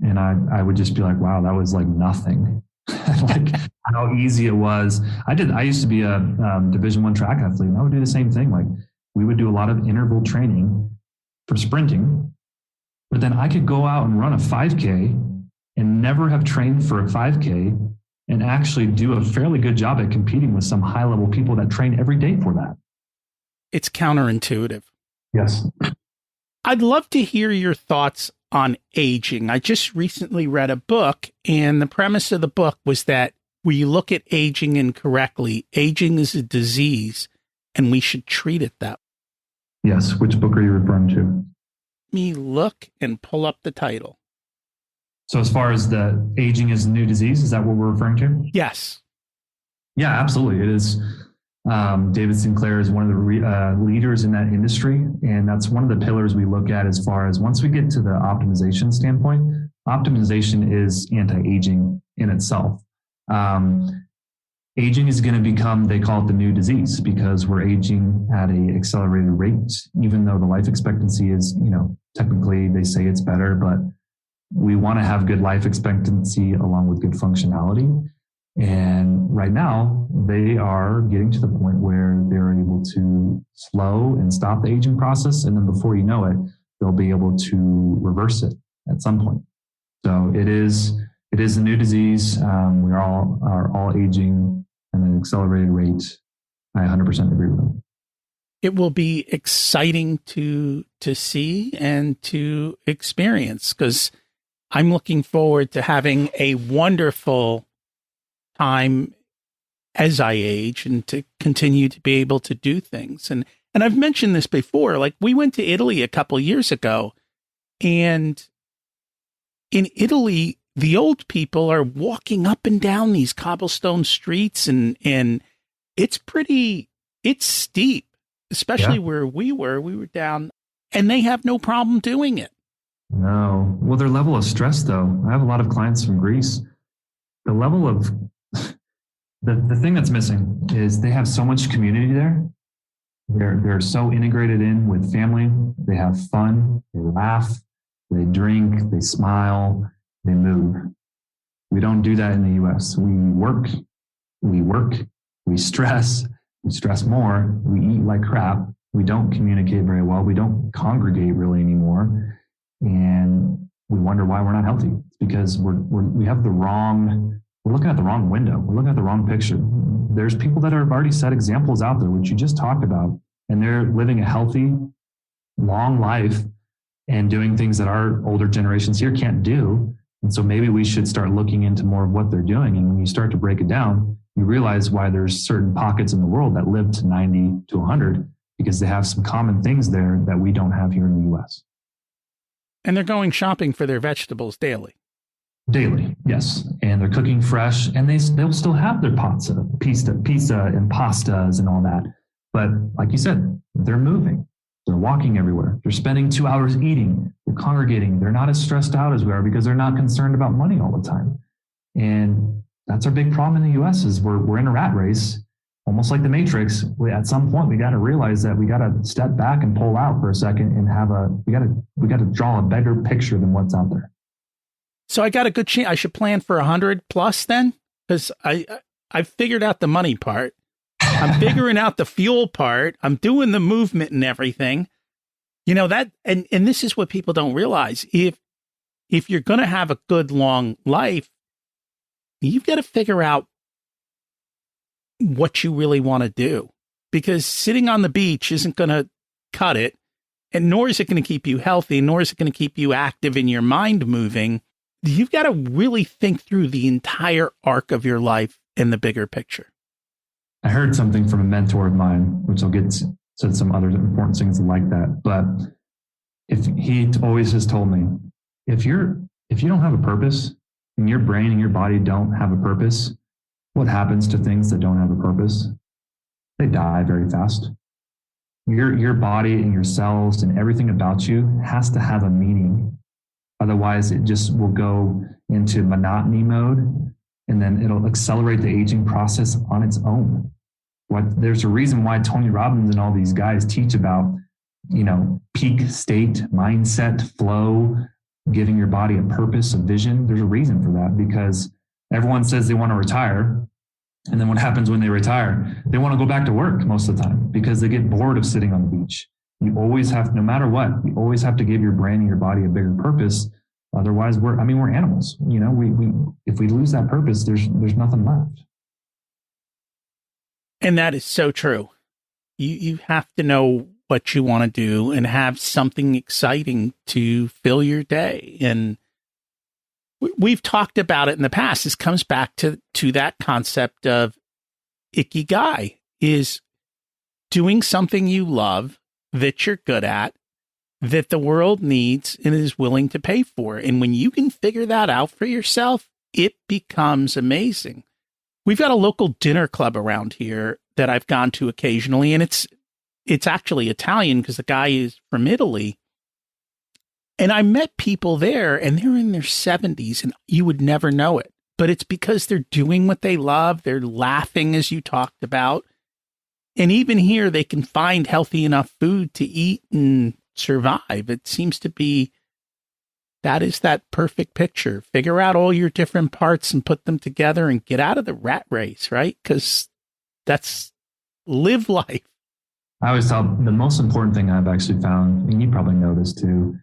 And I would just be like, wow, that was like nothing. Like how easy it was. I used to be a Division I track athlete, and I would do the same thing. Like we would do a lot of interval training for sprinting, but then I could go out and run a 5K and never have trained for a 5K and actually do a fairly good job at competing with some high level people that train every day for that. It's counterintuitive. Yes. I'd love to hear your thoughts on aging. I just recently read a book, and the premise of the book was that we look at aging incorrectly. Aging is a disease, and we should treat it that way. Yes. Which book are you referring to? Let me look and pull up the title. So as far as the aging is a new disease, is that what we're referring to? Yes. Yeah, absolutely. It is. David Sinclair is one of the leaders in that industry. And that's one of the pillars we look at as far as once we get to the optimization standpoint. Optimization is anti-aging in itself. Aging is going to become, they call it the new disease, because we're aging at an accelerated rate, even though the life expectancy is, technically they say it's better, but we want to have good life expectancy along with good functionality. And right now, they are getting to the point where they're able to slow and stop the aging process. And then before you know it, they'll be able to reverse it at some point. So it is a new disease. We are all aging at an accelerated rate. I 100% agree with them. It will be exciting to see and to experience, because I'm looking forward to having a wonderful time as I age and to continue to be able to do things. And I've mentioned this before, like we went to Italy a couple of years ago, and in Italy, the old people are walking up and down these cobblestone streets, and it's steep, especially where we were down, and they have no problem doing it. No. Well, their level of stress, though, I have a lot of clients from Greece. The level of the thing that's missing is they have so much community there. They're so integrated in with family. They have fun. They laugh. They drink. They smile. They move. We don't do that in the U.S. We work. We stress. We stress more. We eat like crap. We don't communicate very well. We don't congregate really anymore. And we wonder why we're not healthy. It's because we're looking at the wrong window. We're looking at the wrong picture. There's people that have already set examples out there, which you just talked about, and they're living a healthy, long life and doing things that our older generations here can't do. And so maybe we should start looking into more of what they're doing. And when you start to break it down, you realize why there's certain pockets in the world that live to 90 to 100, because they have some common things there that we don't have here in the U.S. And they're going shopping for their vegetables daily. Daily, yes. And they're cooking fresh, and they'll still have their pizza and pastas and all that. But like you said, they're moving. They're walking everywhere. They're spending 2 hours eating. They're congregating. They're not as stressed out as we are because they're not concerned about money all the time. And that's our big problem in the U.S. is we're in a rat race, almost like the Matrix. At some point, we got to realize that we got to step back and pull out for a second and we got to draw a better picture than what's out there. So I got a good chance. I should plan for 100 plus then, because I figured out the money part. I'm figuring out the fuel part. I'm doing the movement and everything. You know, that, and this is what people don't realize. If you're going to have a good long life, you've got to figure out what you really want to do, because sitting on the beach isn't going to cut it. And nor is it going to keep you healthy, nor is it going to keep you active in your mind moving. You've got to really think through the entire arc of your life and the bigger picture. I heard something from a mentor of mine, which I'll get to some other important things like that. But if he always has told me, if you don't have a purpose and your brain and your body don't have a purpose, what happens to things that don't have a purpose? They die very fast. Your body and your cells and everything about you has to have a meaning. Otherwise, it just will go into monotony mode, and then it'll accelerate the aging process on its own. There's a reason why Tony Robbins and all these guys teach about, peak state, mindset, flow, giving your body a purpose, a vision. There's a reason for that, because everyone says they want to retire. And then what happens when they retire? They want to go back to work most of the time because they get bored of sitting on the beach. You always have, no matter what, you always have to give your brain and your body a bigger purpose. Otherwise, we're animals. If we lose that purpose, there's nothing left. And that is so true. You have to know what you want to do and have something exciting to fill your day. And we've talked about it in the past. This comes back to that concept of ikigai, is doing something you love, that you're good at, that the world needs and is willing to pay for. And when you can figure that out for yourself, it becomes amazing. We've got a local dinner club around here that I've gone to occasionally, and it's actually Italian because the guy is from Italy. And I met people there, and they're in their 70s, and you would never know it. But it's because they're doing what they love. They're laughing, as you talked about. And even here, they can find healthy enough food to eat and survive. It seems to be, that is that perfect picture. Figure out all your different parts and put them together and get out of the rat race, right? Because that's live life. I always tell the most important thing I've actually found, and you probably know this too,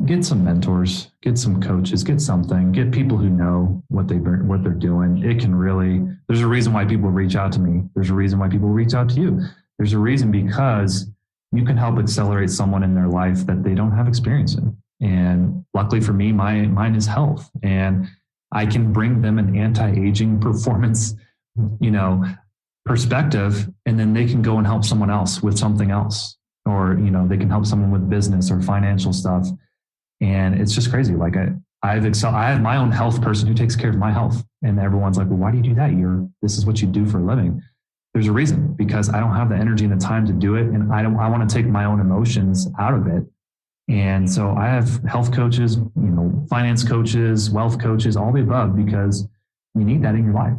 get some mentors, get some coaches, get people who know what they're doing. It can really, there's a reason why people reach out to me. There's a reason why people reach out to you. There's a reason, because you can help accelerate someone in their life that they don't have experience in. And luckily for me, mine is health, and I can bring them an anti-aging performance, perspective, and then they can go and help someone else with something else, or, they can help someone with business or financial stuff. And it's just crazy. Like I have my own health person who takes care of my health, and everyone's like, well, why do you do that? This is what you do for a living. There's a reason, because I don't have the energy and the time to do it. And I want to take my own emotions out of it. And so I have health coaches, finance coaches, wealth coaches, all the above, because you need that in your life.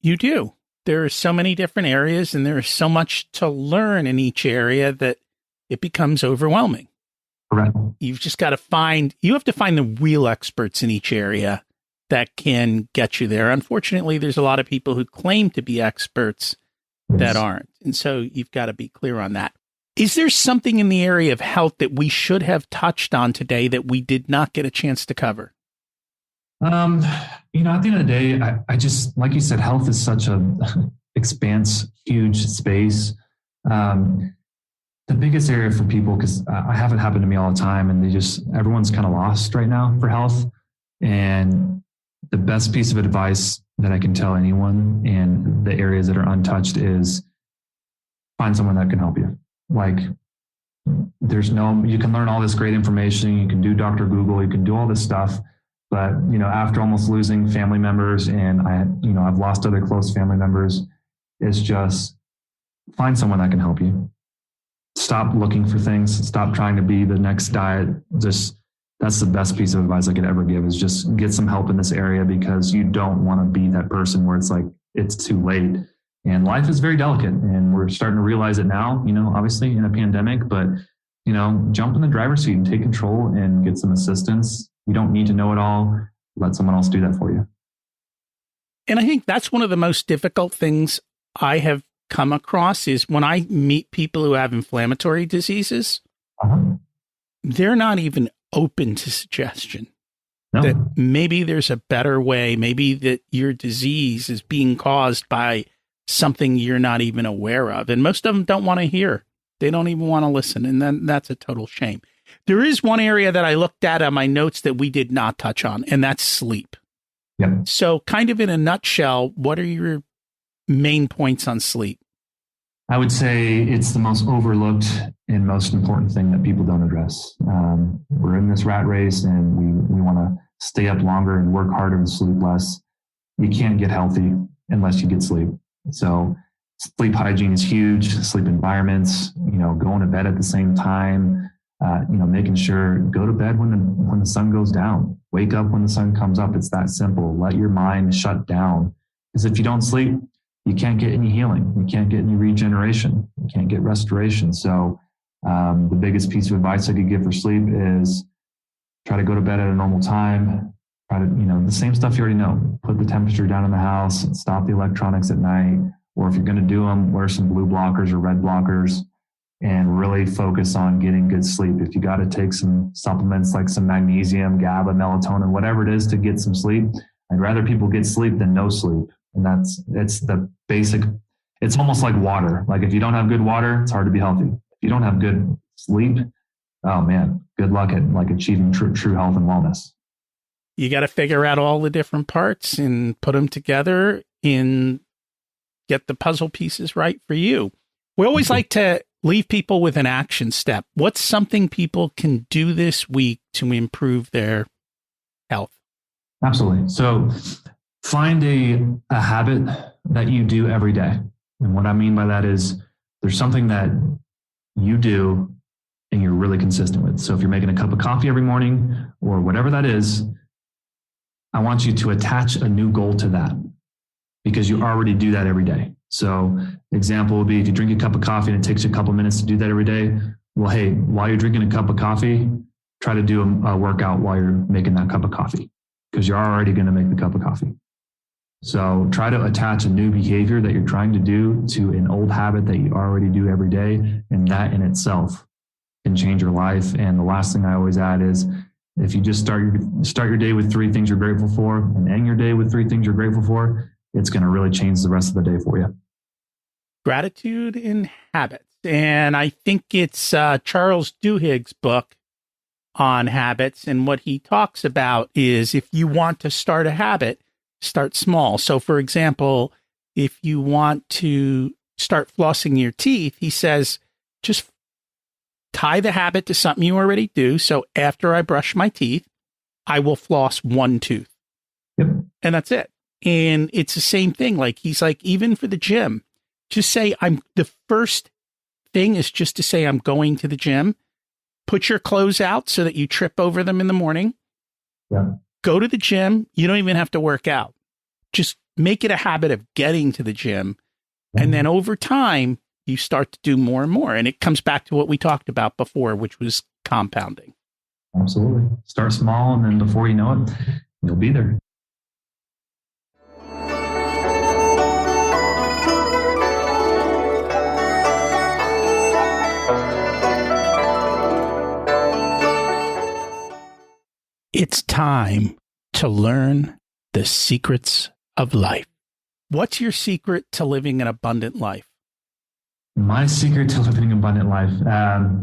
You do. There are so many different areas, and there is so much to learn in each area that it becomes overwhelming. Correct. You've just got to find the real experts in each area that can get you there. Unfortunately, there's a lot of people who claim to be experts that aren't. And so you've got to be clear on that. Is there something in the area of health that we should have touched on today that we did not get a chance to cover? At the end of the day, I just, like you said, health is such a huge space. The biggest area for people, because I have it happen to me all the time, and everyone's kind of lost right now for health. And the best piece of advice that I can tell anyone in the areas that are untouched is find someone that can help you. Like, you can learn all this great information. You can do Dr. Google, you can do all this stuff. But, after almost losing family members, and I've lost other close family members, it's just find someone that can help you. Stop looking for things. Stop trying to be the next diet. That's the best piece of advice I could ever give, is just get some help in this area, because you don't want to be that person where it's like, it's too late. And life is very delicate, and we're starting to realize it now, obviously in a pandemic, but, jump in the driver's seat and take control and get some assistance. You don't need to know it all. Let someone else do that for you. And I think that's one of the most difficult things I have come across is when I meet people who have inflammatory diseases, they're not even open to suggestion. No. That maybe there's a better way, maybe that your disease is being caused by something you're not even aware of. And most of them don't want to hear. They don't even want to listen. And then that's a total shame. There is one area that I looked at on my notes that we did not touch on, and that's sleep. Yep. So kind of in a nutshell, what are your main points on sleep? I would say it's the most overlooked and most important thing that people don't address. We're in this rat race and we want to stay up longer and work harder and sleep less. You can't get healthy unless you get sleep. So sleep hygiene is huge. Sleep environments, going to bed at the same time, making sure go to bed when the sun goes down, wake up when the sun comes up. It's that simple. Let your mind shut down. Because if you don't sleep, you can't get any healing. You can't get any regeneration. You can't get restoration. So the biggest piece of advice I could give for sleep is try to go to bed at a normal time. Try to, the same stuff you already know. Put the temperature down in the house, stop the electronics at night. Or if you're going to do them, wear some blue blockers or red blockers and really focus on getting good sleep. If you got to take some supplements like some magnesium, GABA, melatonin, whatever it is to get some sleep, I'd rather people get sleep than no sleep. And it's the basic, it's almost like water. Like if you don't have good water, it's hard to be healthy. If you don't have good sleep, oh man, good luck at achieving true health and wellness. You got to figure out all the different parts and put them together and get the puzzle pieces right for you. We always like to leave people with an action step. What's something people can do this week to improve their health? Absolutely. So find a habit that you do every day. And what I mean by that is there's something that you do and you're really consistent with. So if you're making a cup of coffee every morning or whatever that is, I want you to attach a new goal to that because you already do that every day. So example would be if you drink a cup of coffee and it takes you a couple of minutes to do that every day. Well, hey, while you're drinking a cup of coffee, try to do a workout while you're making that cup of coffee because you're already going to make the cup of coffee. So try to attach a new behavior that you're trying to do to an old habit that you already do every day. And that in itself can change your life. And the last thing I always add is if you just start your day with 3 things you're grateful for and end your day with 3 things you're grateful for, it's going to really change the rest of the day for you. Gratitude and habits. And I think it's Charles Duhigg's book on habits. And what he talks about is if you want to start a habit, start small. So for example, if you want to start flossing your teeth, he says, just tie the habit to something you already do. So after I brush my teeth, I will floss 1 tooth. Yep. And that's it. And it's the same thing. Like he's like, even for the gym, just say the first thing is just to say, I'm going to the gym. Put your clothes out so that you trip over them in the morning. Yeah. Go to the gym. You don't even have to work out. Just make it a habit of getting to the gym. And then over time, you start to do more and more. And it comes back to what we talked about before, which was compounding. Absolutely. Start small. And then before you know it, you'll be there. It's time to learn the secrets of life. What's your secret to living an abundant life? My secret to living an abundant life,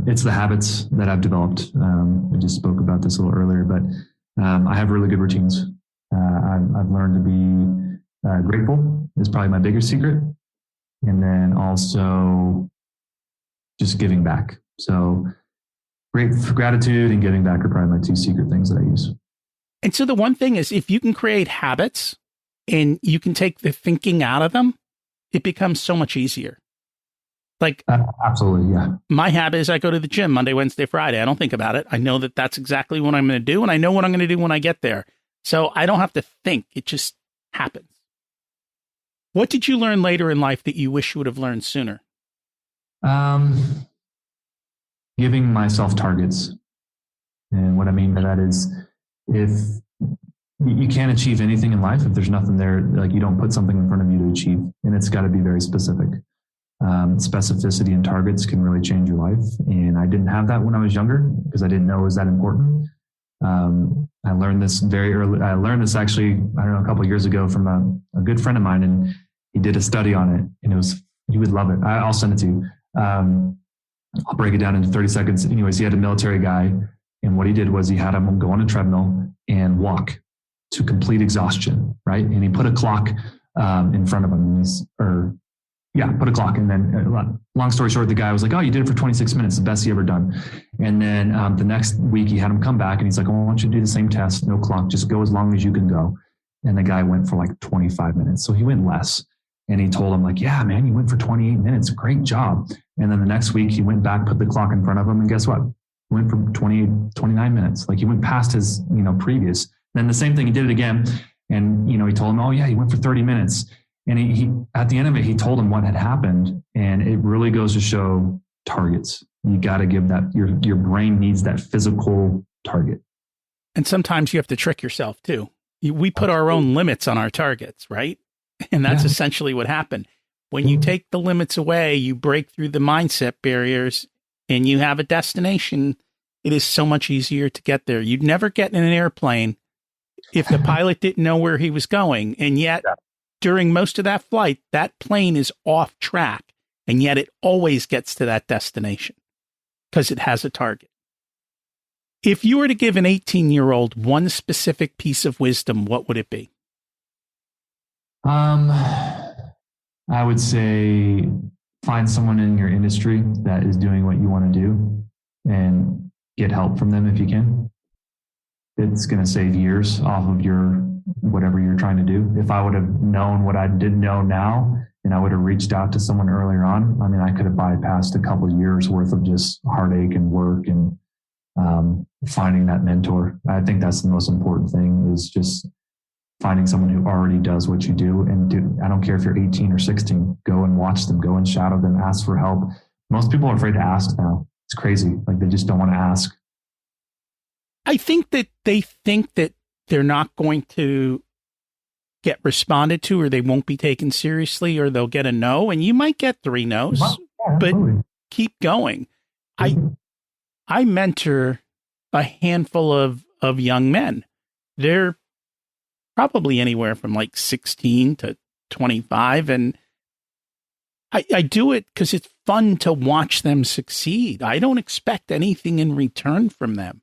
it's the habits that I've developed. We just spoke about this a little earlier, but I have really good routines. I've learned to be grateful is probably my biggest secret. And then also just giving back. So gratitude and giving back are probably my 2 secret things that I use. And so the one thing is if you can create habits and you can take the thinking out of them, it becomes so much easier. Like, absolutely. Yeah. My habit is I go to the gym Monday, Wednesday, Friday. I don't think about it. I know that that's exactly what I'm going to do. And I know what I'm going to do when I get there. So I don't have to think. It just happens. What did you learn later in life that you wish you would have learned sooner? Giving myself targets. And what I mean by that is if you can't achieve anything in life if there's nothing there. Like you don't put something in front of you to achieve, and it's got to be very specific. Specificity and targets can really change your life. And I didn't have that when I was younger because I didn't know it was that important. I learned this very early. I learned this actually, I don't know, a couple of years ago from a good friend of mine, and he did a study on it, and you would love it. I'll send it to you. I'll break it down into 30 seconds. Anyways, he had a military guy, and what he did was he had him go on a treadmill and walk to complete exhaustion, right? And he put a clock in front of him, put a clock. And then long story short, the guy was like, oh, you did it for 26 minutes, the best he ever done. And then the next week he had him come back and he's like, oh, I want you to do the same test, no clock, just go as long as you can go. And the guy went for like 25 minutes. So he went less. And he told him like, yeah, man, you went for 28 minutes. Great job. And then the next week he went back, put the clock in front of him. And guess what? He went for 29 minutes. Like he went past his, previous. Then the same thing, he did it again. And, he told him, oh yeah, he went for 30 minutes. And he at the end of it, he told him what had happened. And it really goes to show targets. You got to give that, your brain needs that physical target. And sometimes you have to trick yourself too. We put our own limits on our targets, right? And that's essentially what happened. When you take the limits away, you break through the mindset barriers and you have a destination. It is so much easier to get there. You'd never get in an airplane if the pilot didn't know where he was going. And yet during most of that flight, that plane is off track. And yet it always gets to that destination because it has a target. If you were to give an 18-year-old one specific piece of wisdom, what would it be? I would say find someone in your industry that is doing what you want to do and get help from them if you can. It's going to save years off of whatever you're trying to do. If I would have known what I didn't know now, and I would have reached out to someone earlier on, I could have bypassed a couple of years worth of just heartache and work and finding that mentor. I think that's the most important thing, is just finding someone who already does what you do. And I don't care if you're 18 or 16, go and watch them, go and shadow them, ask for help. Most people are afraid to ask now. It's crazy. Like they just don't want to ask. I think that they think that they're not going to get responded to, or they won't be taken seriously, or they'll get a no. And you might get 3 no's, but keep going. I mentor a handful of young men. They're probably anywhere from like 16 to 25. And I do it because it's fun to watch them succeed. I don't expect anything in return from them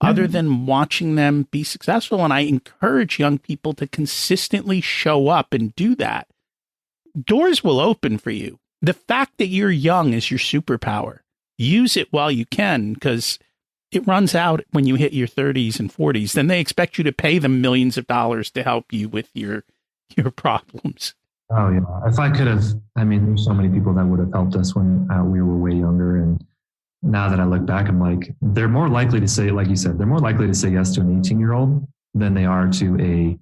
other than watching them be successful. And I encourage young people to consistently show up and do that. Doors will open for you. The fact that you're young is your superpower. Use it while you can, because it runs out when you hit your 30s and 40s. Then they expect you to pay them millions of dollars to help you with your problems. Oh, yeah. If I could have, there's so many people that would have helped us when we were way younger. And now that I look back, I'm like, they're more likely to say, like you said, they're more likely to say yes to an 18-year-old than they are to a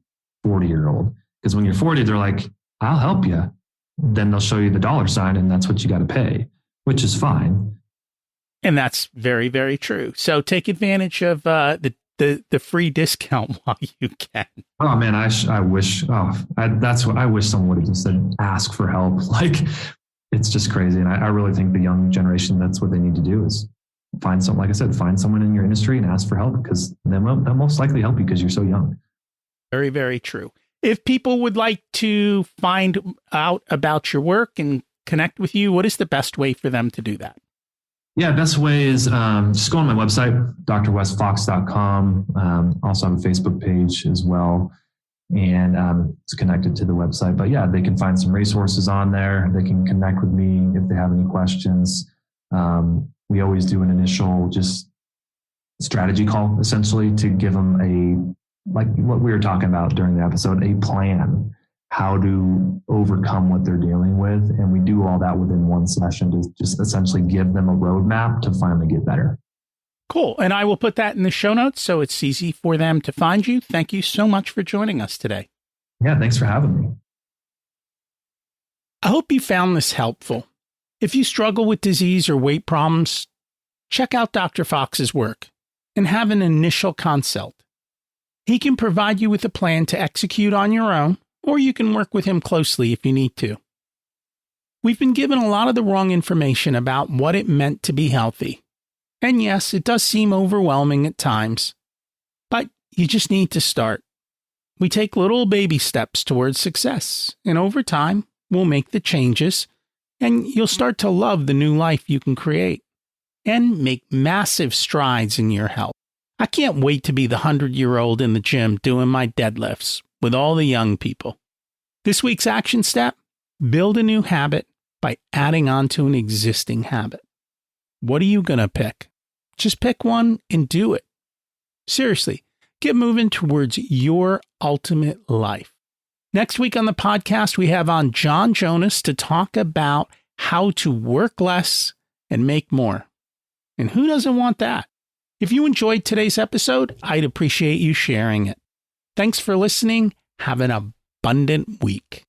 40-year-old. Because when you're 40, they're like, I'll help you. Then they'll show you the dollar sign and that's what you got to pay, which is fine. And that's very, very true. So take advantage of the free discount while you can. Oh man, I wish. That's what I wish someone would have just said. Ask for help. Like it's just crazy. And I really think the young generation, that's what they need to do, is find someone. Like I said, find someone in your industry and ask for help, because they'll most likely help you because you're so young. Very, very true. If people would like to find out about your work and connect with you, what is the best way for them to do that? Yeah, best way is just go on my website, drwesfox.com. Also have a Facebook page as well, and it's connected to the website. But yeah, they can find some resources on there. They can connect with me if they have any questions. We always do an initial just strategy call, essentially, to give them like what we were talking about during the episode, a plan, how to overcome what they're dealing with. And we do all that within one session to just essentially give them a roadmap to finally get better. Cool. And I will put that in the show notes so it's easy for them to find you. Thank you so much for joining us today. Yeah, thanks for having me. I hope you found this helpful. If you struggle with disease or weight problems, check out Dr. Fox's work and have an initial consult. He can provide you with a plan to execute on your own, or you can work with him closely if you need to. We've been given a lot of the wrong information about what it meant to be healthy. And yes, it does seem overwhelming at times, but you just need to start. We take little baby steps towards success, and over time, we'll make the changes, and you'll start to love the new life you can create and make massive strides in your health. I can't wait to be the 100-year-old in the gym doing my deadlifts with all the young people. This week's action step: build a new habit by adding on to an existing habit. What are you going to pick? Just pick one and do it. Seriously, get moving towards your ultimate life. Next week on the podcast, we have on John Jonas to talk about how to work less and make more. And who doesn't want that? If you enjoyed today's episode, I'd appreciate you sharing it. Thanks for listening. Have an abundant week.